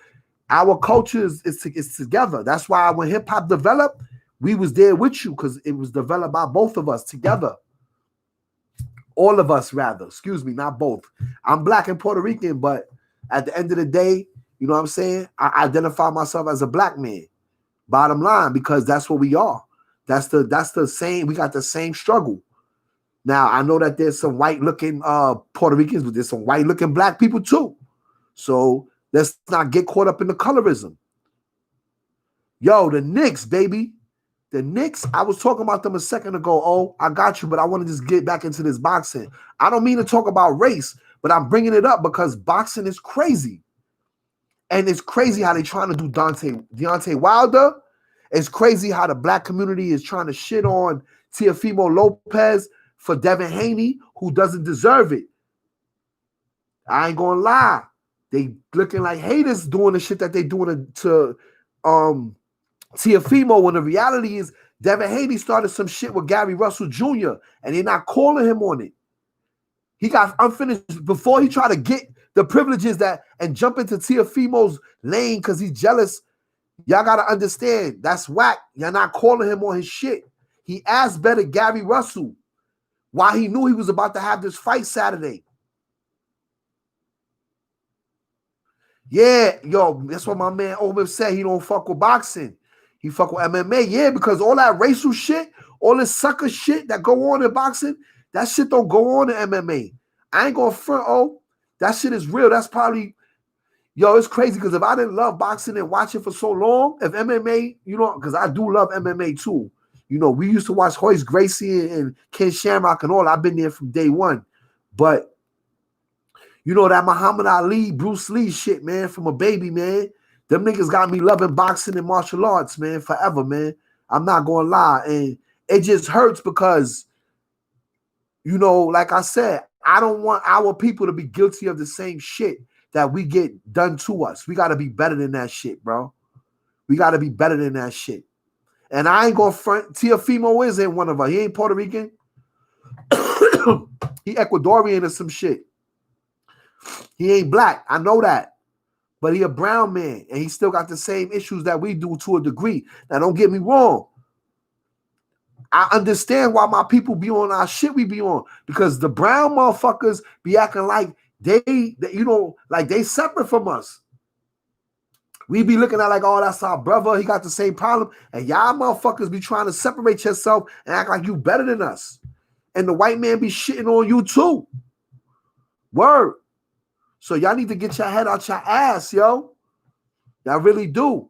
our culture is together. That's why when hip hop developed, we was there with you because it was developed by both of us together. All of us, rather. Excuse me, not both. I'm black and Puerto Rican, but at the end of the day, you know what I'm saying? I identify myself as a black man. Bottom line, because that's what we are. That's the same. We got the same struggle. Now I know that there's some white looking Puerto Ricans, but there's some white looking black people too. So let's not get caught up in the colorism. Yo, the Knicks, baby. The Knicks, I was talking about them a second ago. Oh, I got you, but I want to just get back into this boxing. I don't mean to talk about race, but I'm bringing it up because boxing is crazy. And it's crazy how they're trying to do Deontay Wilder. It's crazy how the black community is trying to shit on Teofimo Lopez for Devin Haney, who doesn't deserve it. I ain't gonna lie. They looking like haters doing the shit that they doing to Teofimo, when the reality is Devin Haney started some shit with Gary Russell Jr. and they're not calling him on it. He got unfinished before he tried to get the privileges that and jump into Teofimo's lane because he's jealous. Y'all got to understand, that's whack. Y'all not calling him on his shit. He asked better Gary Russell while he knew he was about to have this fight Saturday. Yeah, yo, that's what my man Omar said. He don't fuck with boxing. He fuck with MMA. Yeah, because all that racial shit, all this sucker shit that go on in boxing, that shit don't go on in MMA. I ain't gonna front, oh, that shit is real. That's probably, yo, it's crazy because if I didn't love boxing and watch it for so long, if MMA, you know, because I do love MMA too. You know, we used to watch Hoist Gracie and Ken Shamrock and all. I've been there from day one. But you know that Muhammad Ali, Bruce Lee shit, man, from a baby, man. Them niggas got me loving boxing and martial arts, man, forever, man. I'm not gonna lie. And it just hurts because, you know, like I said, I don't want our people to be guilty of the same shit that we get done to us. We got to be better than that shit, bro. We got to be better than that shit. And I ain't gonna front. Teofimo isn't one of us. He ain't Puerto Rican. He Ecuadorian or some shit. He ain't black. I know that. But he a brown man, and he still got the same issues that we do to a degree. Now, don't get me wrong. I understand why my people be on our shit we be on. Because the brown motherfuckers be acting like they you know, like they separate from us. We be looking at like, oh, that's our brother. He got the same problem. And y'all motherfuckers be trying to separate yourself and act like you better than us. And the white man be shitting on you too. Word. So y'all need to get your head out your ass, yo. Y'all really do.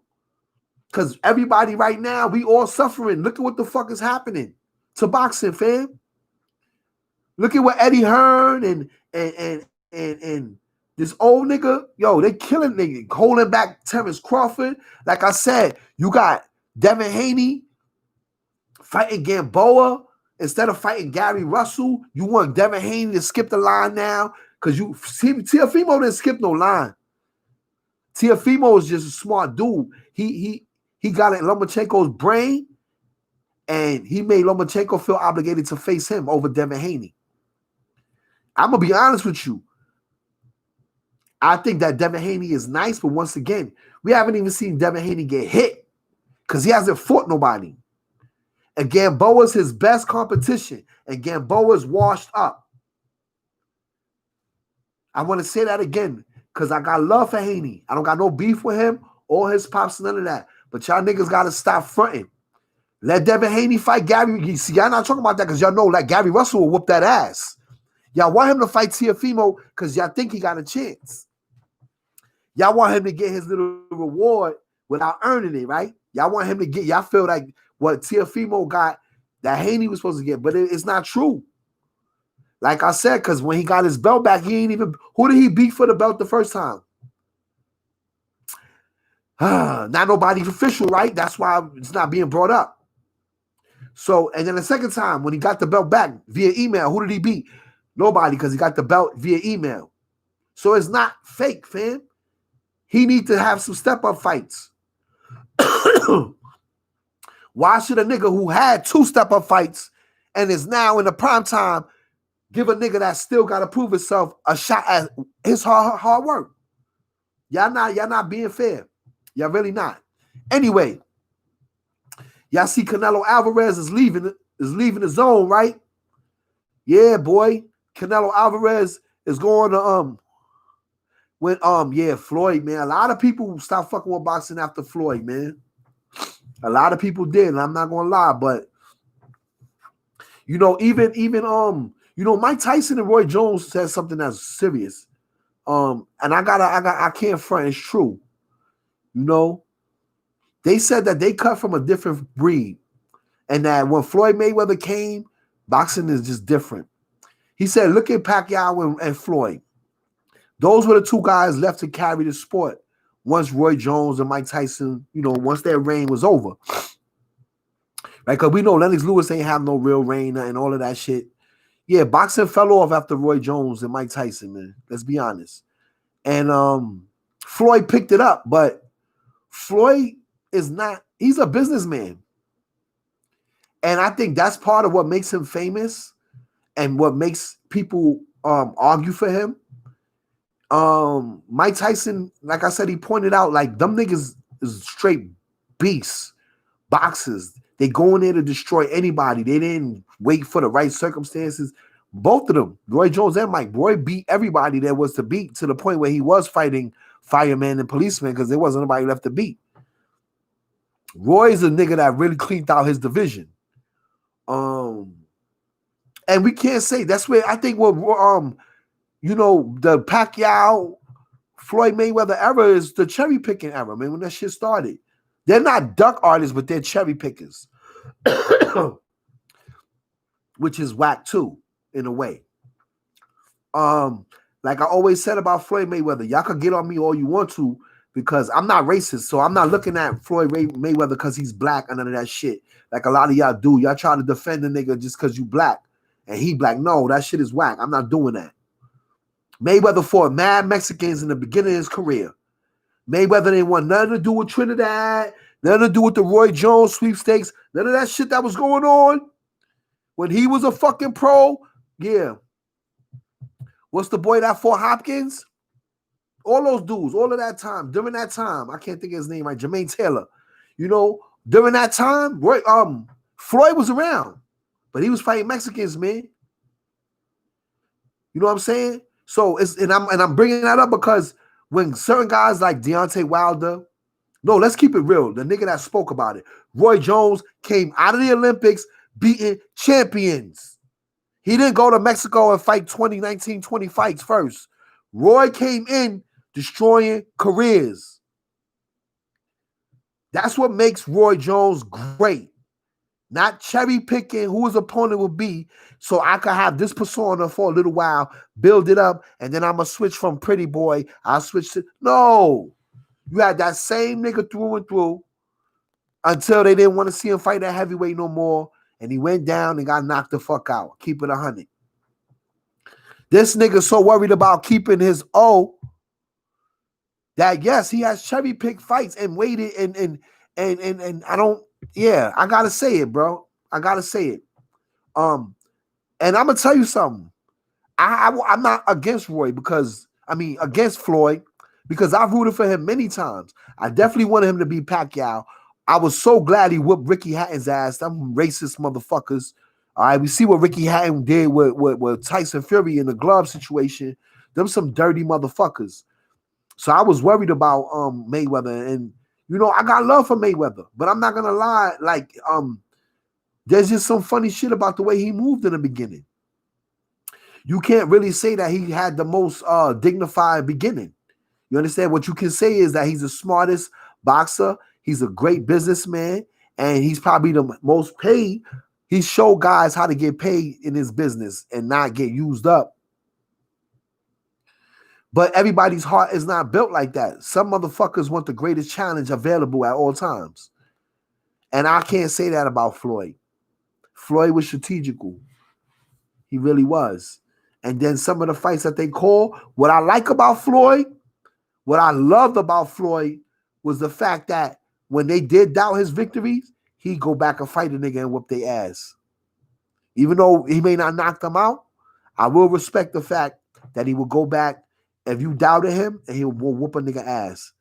Because everybody right now, we all suffering. Look at what the fuck is happening to boxing, fam. Look at what Eddie Hearn and this old nigga, yo, they killing nigga, holding back Terrence Crawford. Like I said, you got Devin Haney fighting Gamboa instead of fighting Gary Russell. You want Devin Haney to skip the line now because you see Teofimo didn't skip no line. Teofimo is just a smart dude. He got in Lomachenko's brain, and he made Lomachenko feel obligated to face him over Devin Haney. I'm gonna be honest with you. I think that Devin Haney is nice, but once again, we haven't even seen Devin Haney get hit because he hasn't fought nobody. And Gamboa's his best competition, and Gamboa's washed up. I want to say that again because I got love for Haney. I don't got no beef with him or his pops, none of that. But y'all niggas got to stop fronting. Let Devin Haney fight Gary. See, y'all not talking about that because y'all know like Gary Russell will whoop that ass. Y'all want him to fight Teofimo because y'all think he got a chance. Y'all want him to get his little reward without earning it, right? Y'all want him to get, y'all feel like what Teofimo got that Haney was supposed to get, but it's not true. Like I said, because when he got his belt back, he ain't even, who did he beat for the belt the first time? Not nobody's official, right? That's why it's not being brought up. So, and then the second time, when he got the belt back via email, who did he beat? Nobody, because he got the belt via email. So it's not fake, fam. He needs to have some step-up fights. Why should a nigga who had 2 step-up fights and is now in the prime time give a nigga that still got to prove himself a shot at his hard work? Y'all not being fair. Y'all really not. Anyway, y'all see Canelo Alvarez is leaving the zone, right? Yeah, boy. Canelo Alvarez is going to Floyd, man. A lot of people stopped fucking with boxing after Floyd, man. A lot of people did, and I'm not gonna lie, but even Mike Tyson and Roy Jones said something that's serious. And I can't front, it's true. They said that they cut from a different breed, and that when Floyd Mayweather came, boxing is just different. He said, look at Pacquiao and Floyd. Those were the 2 guys left to carry the sport once Roy Jones and Mike Tyson, once their reign was over. Right? Because we know Lennox Lewis ain't have no real reign and all of that shit. Yeah, boxing fell off after Roy Jones and Mike Tyson, man. Let's be honest. And Floyd picked it up, but Floyd he's a businessman. And I think that's part of what makes him famous and what makes people argue for him. Mike Tyson, like I said, he pointed out, like, them niggas is straight beasts, boxers. They go in there to destroy anybody. They didn't wait for the right circumstances. Both of them, Roy Jones and Mike, Roy beat everybody there was to beat, to the point where he was fighting firemen and policemen because there wasn't nobody left to beat. Roy's a nigga that really cleaned out his division. And we can't say that's where I think the Pacquiao Floyd Mayweather era is the cherry picking era, man, when that shit started. They're not duck artists, but they're cherry pickers. Which is whack too, in a way. Like I always said about Floyd Mayweather, y'all can get on me all you want to, because I'm not racist, so I'm not looking at Floyd Mayweather because he's black and none of that shit. Like a lot of y'all do. Y'all try to defend the nigga just because you black and he black. No, that shit is whack. I'm not doing that. Mayweather fought mad Mexicans in the beginning of his career. Mayweather didn't want nothing to do with Trinidad, nothing to do with the Roy Jones sweepstakes, none of that shit that was going on when he was a fucking pro. Yeah. What's the boy that fought Hopkins? All those dudes, all of that time, during that time, I can't think of his name right, Jermaine Taylor. During that time, Floyd was around, but he was fighting Mexicans, man. You know what I'm saying? So I'm bringing that up because when certain guys like Deontay Wilder, no, let's keep it real. The nigga that spoke about it, Roy Jones, came out of the Olympics beating champions. He didn't go to Mexico and fight 20 fights first. Roy came in destroying careers. That's what makes Roy Jones great. Not cherry picking who his opponent will be, so I could have this persona for a little while, build it up, and then I'm going to switch from pretty boy. I'll switch to... No. You had that same nigga through and through until they didn't want to see him fight at heavyweight no more, and he went down and got knocked the fuck out. Keep it 100. This nigga so worried about keeping his O that, yes, he has cherry picked fights and waited and I don't... Yeah, I gotta say it, bro. I gotta say it. And I'm gonna tell you something. I'm not against Roy against Floyd, because I've rooted for him many times. I definitely wanted him to be Pacquiao. I was so glad he whooped Ricky Hatton's ass. Them racist motherfuckers. All right, we see what Ricky Hatton did with Tyson Fury in the glove situation. Them some dirty motherfuckers. So I was worried about Mayweather, and I got love for Mayweather, but I'm not gonna lie. Like, there's just some funny shit about the way he moved in the beginning. You can't really say that he had the most dignified beginning. You understand? What you can say is that he's the smartest boxer. He's a great businessman, and he's probably the most paid. He showed guys how to get paid in his business and not get used up. But everybody's heart is not built like that. Some motherfuckers want the greatest challenge available at all times. And I can't say that about Floyd. Floyd was strategical. He really was. And then some of the fights that they call, what I like about Floyd, what I loved about Floyd was the fact that when they did doubt his victories, he go back and fight a nigga and whoop their ass. Even though he may not knock them out, I will respect the fact that he will go back if you doubted him and he will whoop a nigga ass.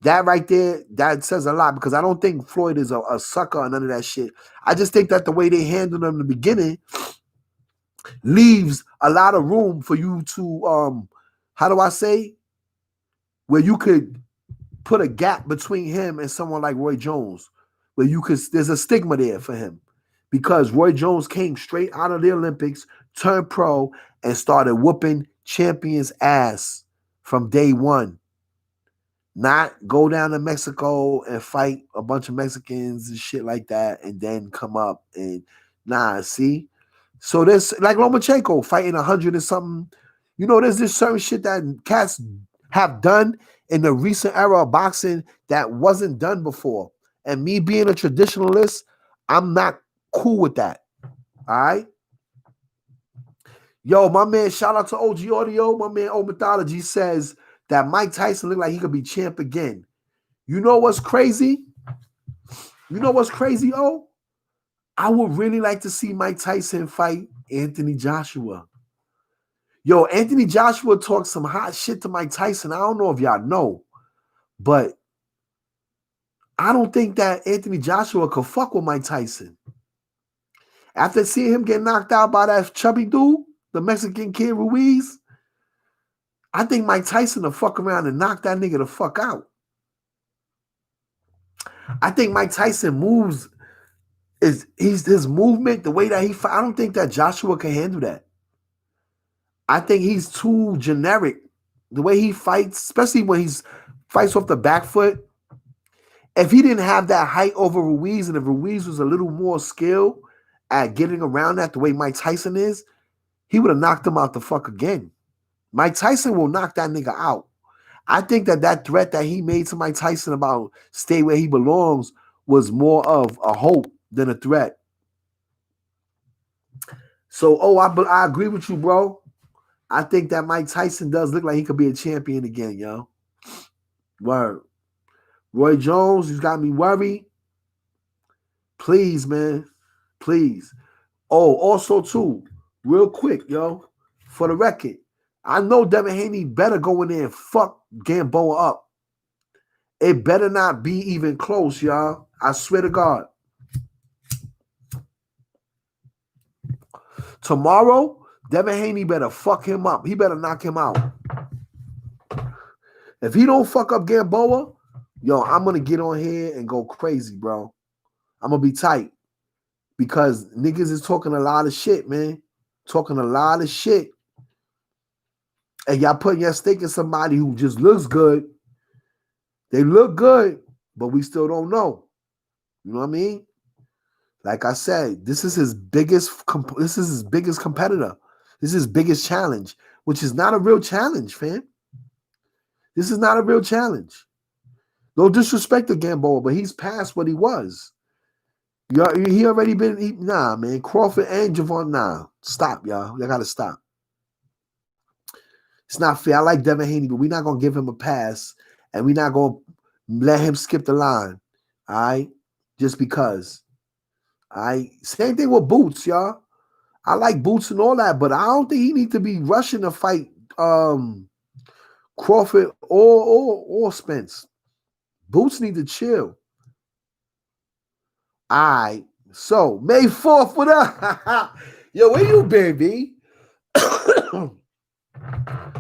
That right there, that says a lot because I don't think Floyd is a sucker or none of that shit. I just think that the way they handled him in the beginning leaves a lot of room for you to, how do I say, where you could put a gap between him and someone like Roy Jones, where there's a stigma there for him because Roy Jones came straight out of the Olympics, turned pro, and started whooping champions' ass from day one. Not go down to Mexico and fight a bunch of Mexicans and shit like that and then come up and see? So there's like Lomachenko fighting 100 and something. You know, there's this certain shit that cats have done in the recent era of boxing that wasn't done before. And me being a traditionalist, I'm not cool with that. All right? Yo, my man, shout out to OG Audio. My man, O Mythology says that Mike Tyson looked like he could be champ again. You know what's crazy? You know what's crazy, oh? I would really like to see Mike Tyson fight Anthony Joshua. Yo, Anthony Joshua talked some hot shit to Mike Tyson. I don't know if y'all know, but I don't think that Anthony Joshua could fuck with Mike Tyson. After seeing him get knocked out by that chubby dude, the Mexican kid Ruiz, I think Mike Tyson will fuck around and knock that nigga the fuck out. I think Mike Tyson moves, his movement, the way that he fight, I don't think that Joshua can handle that. I think he's too generic. The way he fights, especially when he fights off the back foot, if he didn't have that height over Ruiz, and if Ruiz was a little more skilled at getting around that the way Mike Tyson is, he would have knocked him out the fuck again. Mike Tyson will knock that nigga out. I think that threat that he made to Mike Tyson about stay where he belongs was more of a hope than a threat. So, I agree with you, bro. I think that Mike Tyson does look like he could be a champion again, yo. Word. Roy Jones, you got me worried. Please, man. Please. Oh, also, too, real quick, yo, for the record, I know Devin Haney better go in there and fuck Gamboa up. It better not be even close, y'all. I swear to God. Tomorrow, Devin Haney better fuck him up. He better knock him out. If he don't fuck up Gamboa, yo, I'm going to get on here and go crazy, bro. I'm going to be tight because niggas is talking a lot of shit, man. Talking a lot of shit. And y'all putting your stake in somebody who just looks good. They look good, but we still don't know. You know what I mean? Like I said, this is his biggest competitor. This is his biggest challenge, which is not a real challenge, fam. This is not a real challenge. No disrespect to Gamboa, but he's past what he was. He already been, nah, man. Crawford and Javon, nah. Stop, y'all. Y'all got to stop. It's not fair. I like Devin Haney, but we're not going to give him a pass, and we're not going to let him skip the line, all right? Just because. All right? Same thing with Boots, y'all. I like Boots and all that, but I don't think he needs to be rushing to fight Crawford or Spence. Boots need to chill. All right. So, May 4th, what up? Yo, where you been, B?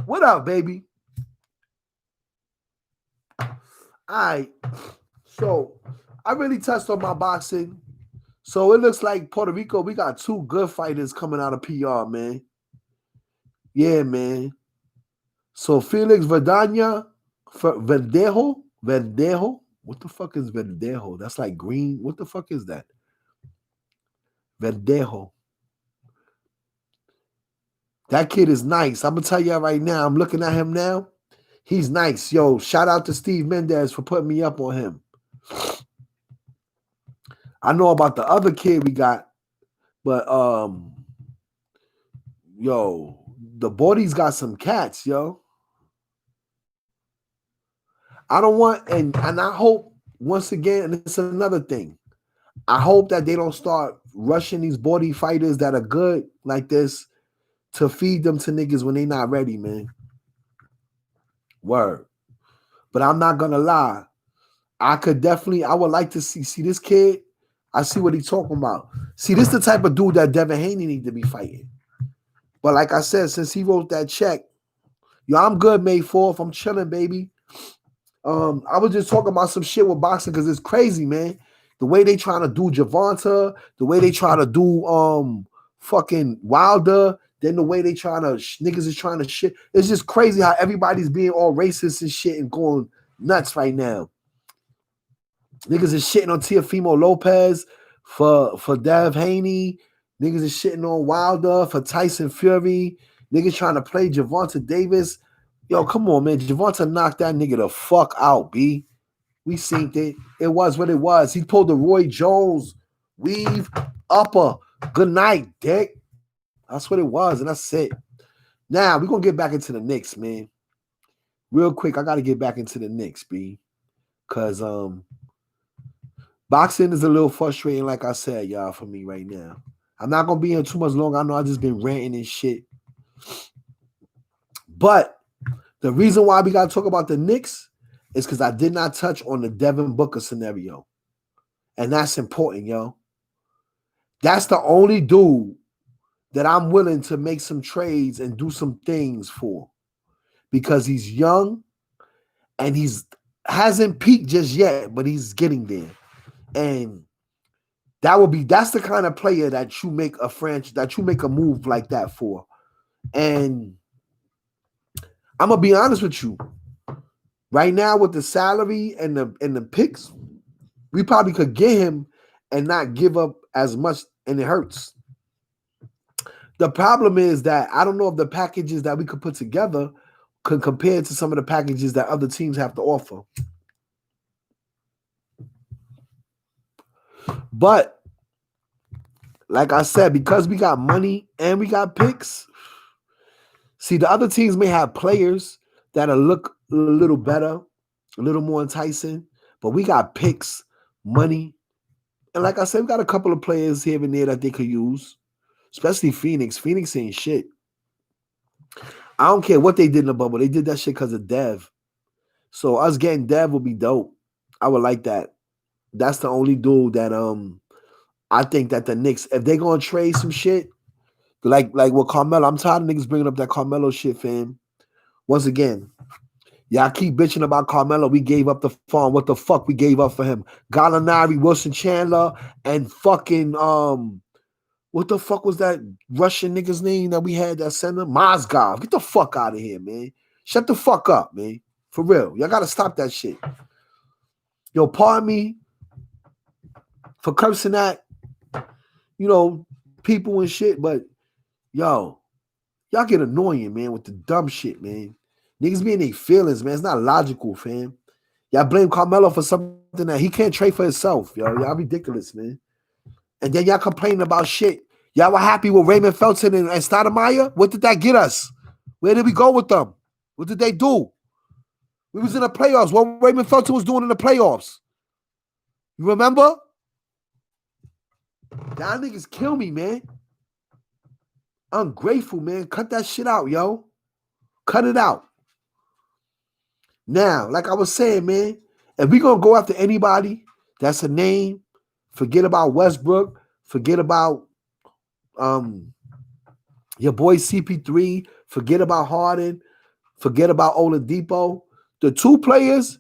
What up, baby? All right. So, I really touched on my boxing. So, it looks like Puerto Rico, we got two good fighters coming out of PR, man. Yeah, man. So, Felix Verdejo. What the fuck is Verdejo? That's like green. What the fuck is that? Verdejo. That kid is nice. I'm going to tell you right now. I'm looking at him now. He's nice. Yo, shout out to Steve Mendez for putting me up on him. I know about the other kid we got, but yo, the body's got some cats, yo. I don't want, and I hope, once again, and it's another thing, I hope that they don't start rushing these body fighters that are good like this to feed them to niggas when they not ready, man. Word. But I'm not gonna lie. I would like to see this kid. I see what he's talking about. See, this the type of dude that Devin Haney need to be fighting. But like I said, since he wrote that check, yo, I'm good, May 4th. I'm chilling, baby. I was just talking about some shit with boxing because it's crazy, man. The way they trying to do Javonta, the way they try to do fucking Wilder, then the way they trying to niggas is trying to shit. It's just crazy how everybody's being all racist and shit and going nuts right now. Niggas is shitting on Teofimo Lopez for Dev Haney. Niggas is shitting on Wilder for Tyson Fury. Niggas trying to play Javonta Davis. Yo, come on, man. Javonta knocked that nigga the fuck out, B. We seen it. It was what it was. He pulled the Roy Jones weave upper. Good night, dick. That's what it was, and that's it. Now, we're going to get back into the Knicks, man. Real quick, I got to get back into the Knicks, B. Because boxing is a little frustrating, like I said, y'all, for me right now. I'm not going to be here too much longer. I know I just been ranting and shit. But the reason why we got to talk about the Knicks is because I did not touch on the Devin Booker scenario. And that's important, yo. That's the only dude that I'm willing to make some trades and do some things for. Because he's young and hasn't peaked just yet, but he's getting there. And that's the kind of player that you make a move like that for. And I'm gonna be honest with you. Right now, with the salary and the picks, we probably could get him and not give up as much, and it hurts. The problem is that I don't know if the packages that we could put together could compare to some of the packages that other teams have to offer. But like I said, because we got money and we got picks, see, the other teams may have players that'll look a little better, a little more enticing, but we got picks, money, and like I said, we got a couple of players here and there that they could use, especially Phoenix. Phoenix ain't shit. I don't care what they did in the bubble. They did that shit because of Dev. So us getting Dev would be dope. I would like that. That's the only dude that I think that the Knicks, if they're gonna trade some shit, like with Carmelo, I'm tired of niggas bringing up that Carmelo shit, fam. Once again, y'all keep bitching about Carmelo. We gave up the farm. What the fuck we gave up for him? Gallinari, Wilson Chandler, and fucking what the fuck was that Russian nigga's name that we had that center? Mozgov. Get the fuck out of here, man. Shut the fuck up, man. For real. Y'all gotta stop that shit. Yo, pardon me for cursing at, people and shit, but yo, y'all get annoying, man, with the dumb shit, man. Niggas be in their feelings, man. It's not logical, fam. Y'all blame Carmelo for something that he can't trade for himself, yo. Y'all ridiculous, man. And then y'all complaining about shit. Y'all were happy with Raymond Felton and Stoudemire? What did that get us? Where did we go with them? What did they do? We was in the playoffs. What Raymond Felton was doing in the playoffs? You remember? Y'all niggas kill me, man. Ungrateful, man. Cut that shit out, yo. Cut it out. Now, like I was saying, man, if we gonna go after anybody that's a name, forget about Westbrook, forget about your boy CP3, forget about Harden, forget about Oladipo. The two players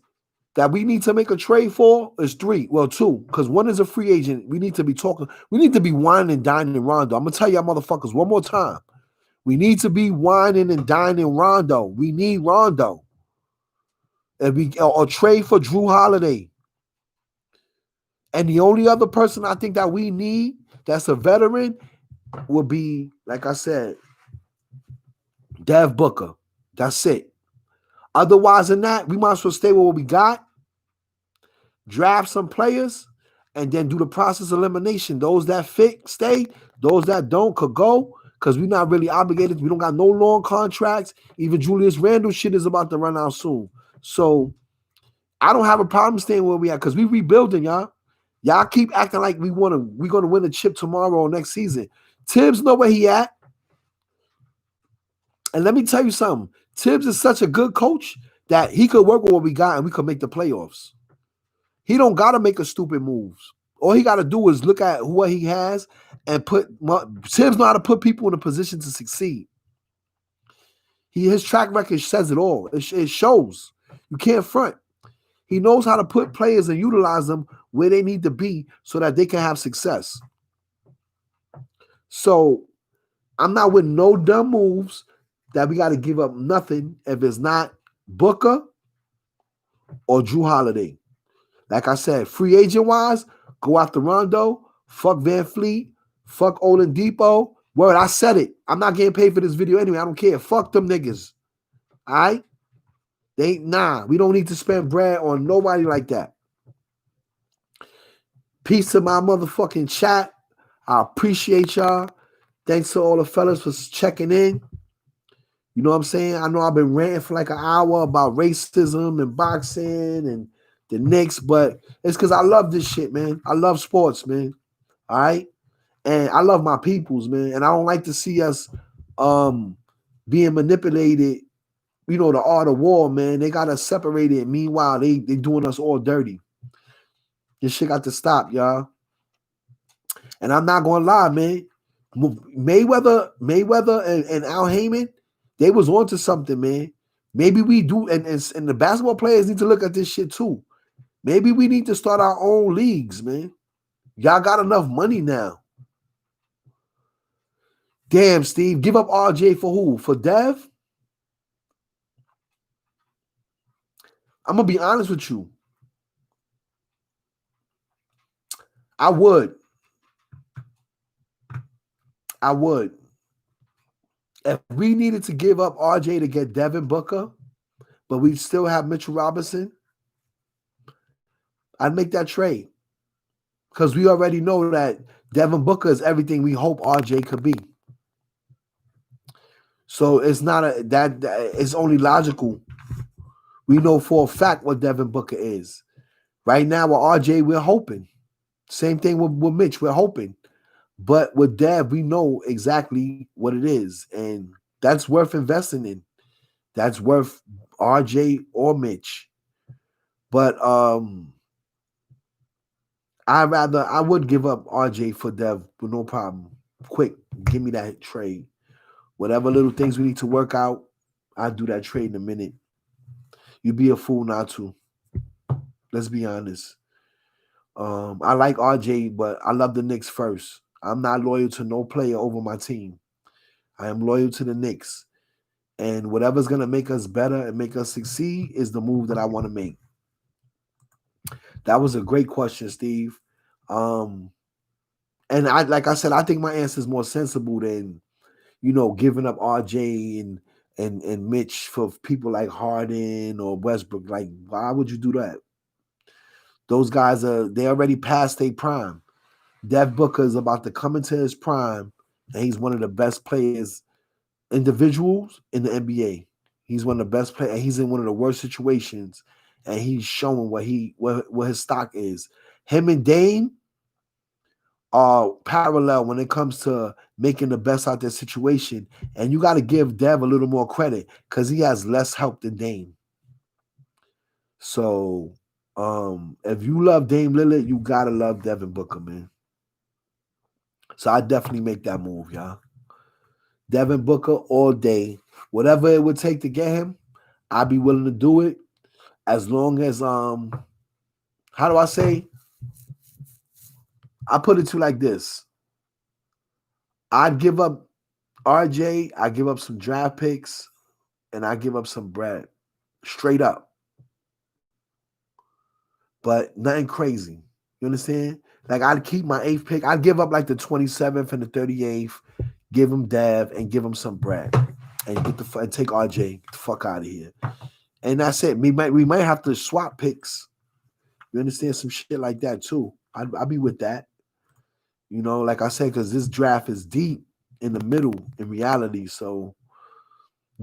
that we need to make a trade for is three. Well, two, because one is a free agent. We need to be talking. We need to be whining and dining Rondo. I'm going to tell y'all motherfuckers one more time. We need to be whining and dining Rondo. We need Rondo. Or trade for Drew Holiday. And the only other person I think that we need that's a veteran will be, like I said, Dev Booker. That's it. Otherwise than that, we might as well stay with what we got, draft some players, and then do the process of elimination. Those that fit, stay. Those that don't could go, because we're not really obligated. We don't got no long contracts. Even Julius Randle shit is about to run out soon. So I don't have a problem staying where we at, because we rebuilding, y'all. Y'all keep acting like we're gonna win a chip tomorrow or next season. Tibbs know where he at. And let me tell you something. Tibbs is such a good coach that he could work with what we got and we could make the playoffs. He don't gotta make a stupid moves. All he gotta do is look at what he has and Tibbs know how to put people in a position to succeed. His track record says it all. It shows. You can't front. He knows how to put players and utilize them where they need to be so that they can have success. So I'm not with no dumb moves that we got to give up nothing if it's not Booker or Drew Holiday. Like I said, free agent wise, go after Rondo, fuck Van Fleet, fuck Oladipo. Word, I said it. I'm not getting paid for this video anyway. I don't care. Fuck them niggas. All right? We don't need to spend bread on nobody like that. Peace to my motherfucking chat. I appreciate y'all. Thanks to all the fellas for checking in. You know what I'm saying? I know I've been ranting for like an hour about racism and boxing and the Knicks, but it's because I love this shit, man. I love sports, man. All right? And I love my peoples, man. And I don't like to see us being manipulated. You know, the art of war, man. They got us separated. Meanwhile, they doing us all dirty. This shit got to stop, y'all. And I'm not gonna lie, man. Mayweather and Al Heyman, they was onto something, man. Maybe we do, and the basketball players need to look at this shit too. Maybe we need to start our own leagues, man. Y'all got enough money now. Damn, Steve, give up RJ for who? For Dev? I'm gonna be honest with you. I would. If we needed to give up RJ to get Devin Booker, but we still have Mitchell Robinson, I'd make that trade. Because we already know that Devin Booker is everything we hope RJ could be. So it's not it's only logical. We know for a fact what Devin Booker is. Right now with RJ, we're hoping. Same thing with Mitch, we're hoping. But with Dev, we know exactly what it is. And that's worth investing in. That's worth RJ or Mitch. But I would give up RJ for Dev with no problem. Quick, give me that trade. Whatever little things we need to work out, I'll do that trade in a minute. You'd be a fool not to. Let's be honest. I like RJ, but I love the Knicks first. I'm not loyal to no player over my team. I am loyal to the Knicks. And whatever's going to make us better and make us succeed is the move that I want to make. That was a great question, Steve. And like I said, I think my answer is more sensible than, giving up RJ and Mitch for people like Harden or Westbrook. Like, why would you do that? Those guys they already past their prime. Dev Booker is about to come into his prime, and he's one of the best players, individuals in the NBA. He's one of the best players. He's in one of the worst situations, and he's showing what his stock is. Him and Dame are parallel when it comes to making the best out of their situation, and you got to give Dev a little more credit because he has less help than Dame. So, if you love Dame Lillard, you gotta love Devin Booker, man. So I definitely make that move, y'all. Devin Booker all day. Whatever it would take to get him, I'd be willing to do it. As long as how do I say? I put it to like this. I'd give up RJ, I give up some draft picks, and I give up some bread. Straight up. But nothing crazy. You understand? Like, I'd keep my 8th pick. I'd give up like the 27th and the 38th, give him Dev, and give him some bread. And take RJ, get the fuck out of here. And that's it. We might have to swap picks. You understand? Some shit like that too. I'd be with that. Like I said, because this draft is deep in the middle in reality. So,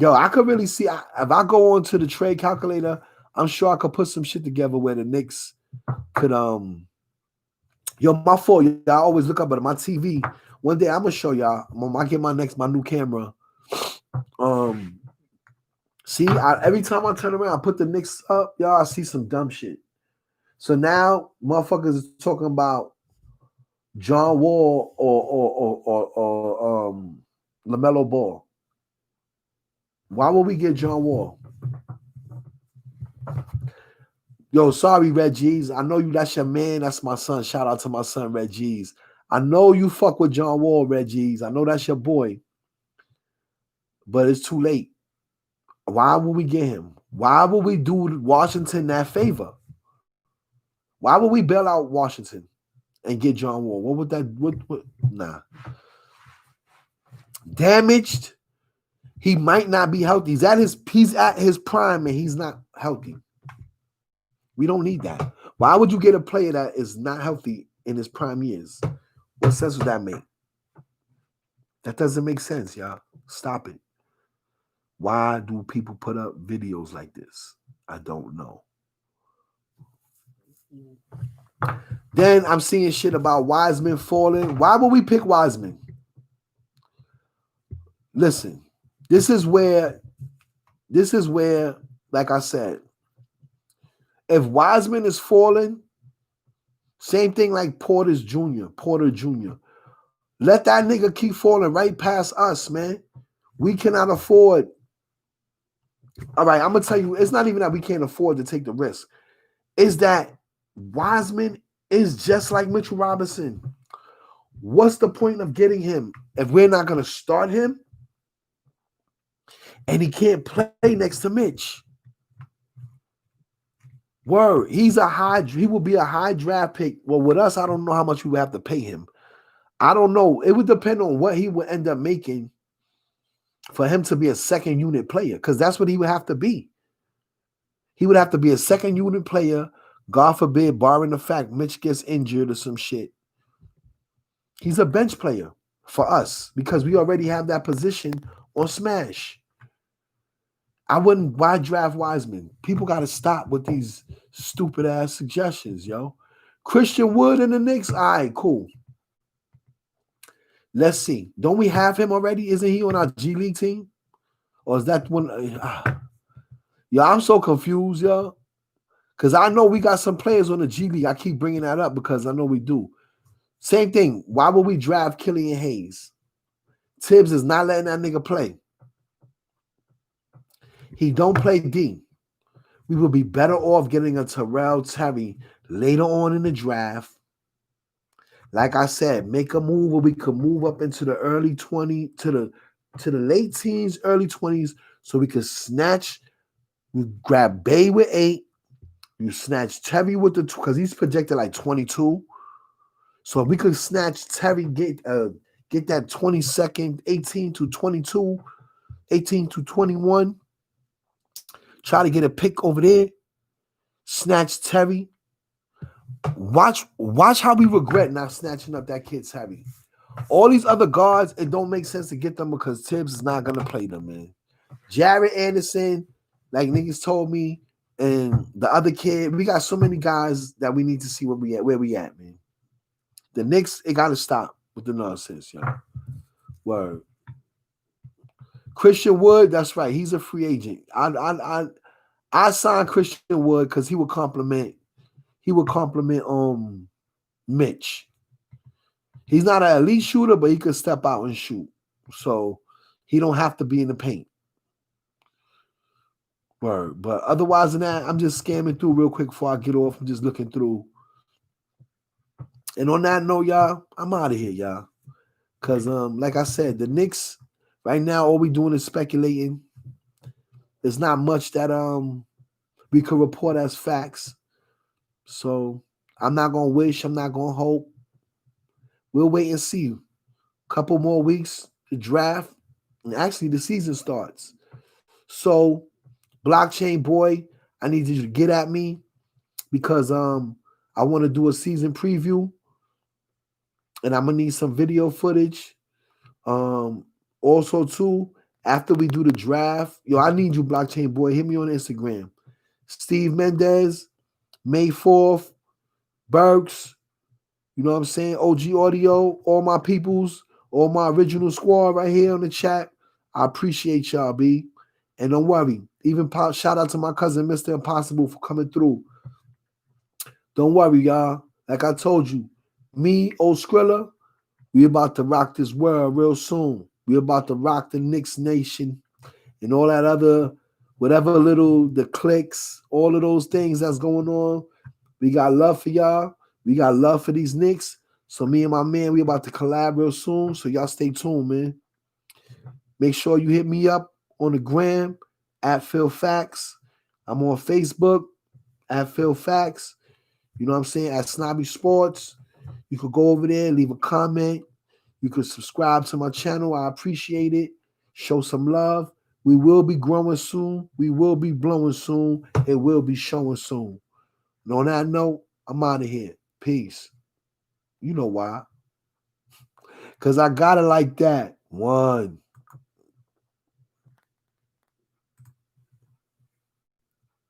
I could really see, if I go on to the trade calculator, I'm sure I could put some shit together where the Knicks could Yo, my fault. Y'all always look up at my TV. One day I'm gonna show y'all. When I get my new camera. See, every time I turn around, I put the Knicks up, y'all. I see some dumb shit. So now, motherfuckers is talking about John Wall or LaMelo Ball. Why would we get John Wall? Yo, sorry, Red G's. I know you. That's your man. That's my son. Shout out to my son, Red G's. I know you fuck with John Wall, Red G's. I know that's your boy. But it's too late. Why would we get him? Why would we do Washington that favor? Why would we bail out Washington and get John Wall? What would that? What? Nah. Damaged. He might not be healthy. He's at his prime and he's not healthy. We don't need that. Why would you get a player that is not healthy in his prime years? What sense would that make? That doesn't make sense, y'all. Stop it. Why do people put up videos like this? I don't know. Then I'm seeing shit about Wiseman falling. Why would we pick Wiseman? Listen, this is where, like I said, if Wiseman is falling, same thing like Porter Jr. Let that nigga keep falling right past us, man. We cannot afford. All right, I'm going to tell you, it's not even that we can't afford to take the risk. It's that Wiseman is just like Mitchell Robinson. What's the point of getting him if we're not going to start him and he can't play next to Mitch? Word, he will be a high draft pick. Well, with us, I don't know how much we would have to pay him. I don't know. It would depend on what he would end up making for him to be a second unit player, because that's what he would have to be. He would have to be a second unit player, God forbid, barring the fact Mitch gets injured or some shit. He's a bench player for us because we already have that position on Smash. Why draft Wiseman? People got to stop with these stupid ass suggestions, yo. Christian Wood in the Knicks? All right, cool. Let's see. Don't we have him already? Isn't he on our G League team? Or is that one? Yo, I'm so confused, yo. Because I know we got some players on the G League. I keep bringing that up because I know we do. Same thing. Why would we draft Killian Hayes? Tibbs is not letting that nigga play. He don't play D. We would be better off getting a Terrell Terry later on in the draft. Like I said, make a move where we could move up into the early 20s to the late teens, early 20s, so we could snatch. We grab Bay with 8. You snatch Terry with the, because he's projected like 22. So if we could snatch Terry, get that 22nd, 18 to 22, 18 to 21. Try to get a pick over there. Snatch Terry. Watch how we regret not snatching up that kid Terry. All these other guards, it don't make sense to get them because Tibbs is not gonna play them, man. Jared Anderson, like niggas told me, and the other kid, we got so many guys that we need to see where we at, man. The Knicks, it gotta stop with the nonsense, yo. Word. Christian Wood, that's right. He's a free agent. I signed Christian Wood because he would compliment Mitch. He's not an elite shooter, but he could step out and shoot. So he don't have to be in the paint. Word. But otherwise than that, I'm just scamming through real quick before I get off. I'm just looking through. And on that note, y'all, I'm out of here, y'all. Because like I said, the Knicks, right now, all we doing is speculating. There's not much that we could report as facts. So I'm not gonna wish, I'm not gonna hope. We'll wait and see. Couple more weeks, the draft, and actually the season starts. So, Blockchain Boy, I need you to get at me because I want to do a season preview, and I'm gonna need some video footage. Also, too, after we do the draft, yo, I need you, Blockchain Boy. Hit me on Instagram. Steve Mendez, May 4th, Burks. You know what I'm saying? OG Audio, all my peoples, all my original squad right here on the chat. I appreciate y'all, B. And don't worry. Even shout out to my cousin, Mr. Impossible, for coming through. Don't worry, y'all. Like I told you, me, old Skrilla, we about to rock this world real soon. We about to rock the Knicks Nation and all that other, whatever little, the clicks, all of those things that's going on. We got love for y'all. We got love for these Knicks. So me and my man, we about to collab real soon. So y'all stay tuned, man. Make sure you hit me up on the gram at Phil Facts. I'm on Facebook at Phil Facts. You know what I'm saying? At Snobby Sports. You could go over there, leave a comment. You could subscribe to my channel. I appreciate it. Show some love. We will be growing soon. We will be blowing soon. It will be showing soon. And on that note, I'm out of here. Peace. You know why? Because I got it like that. One.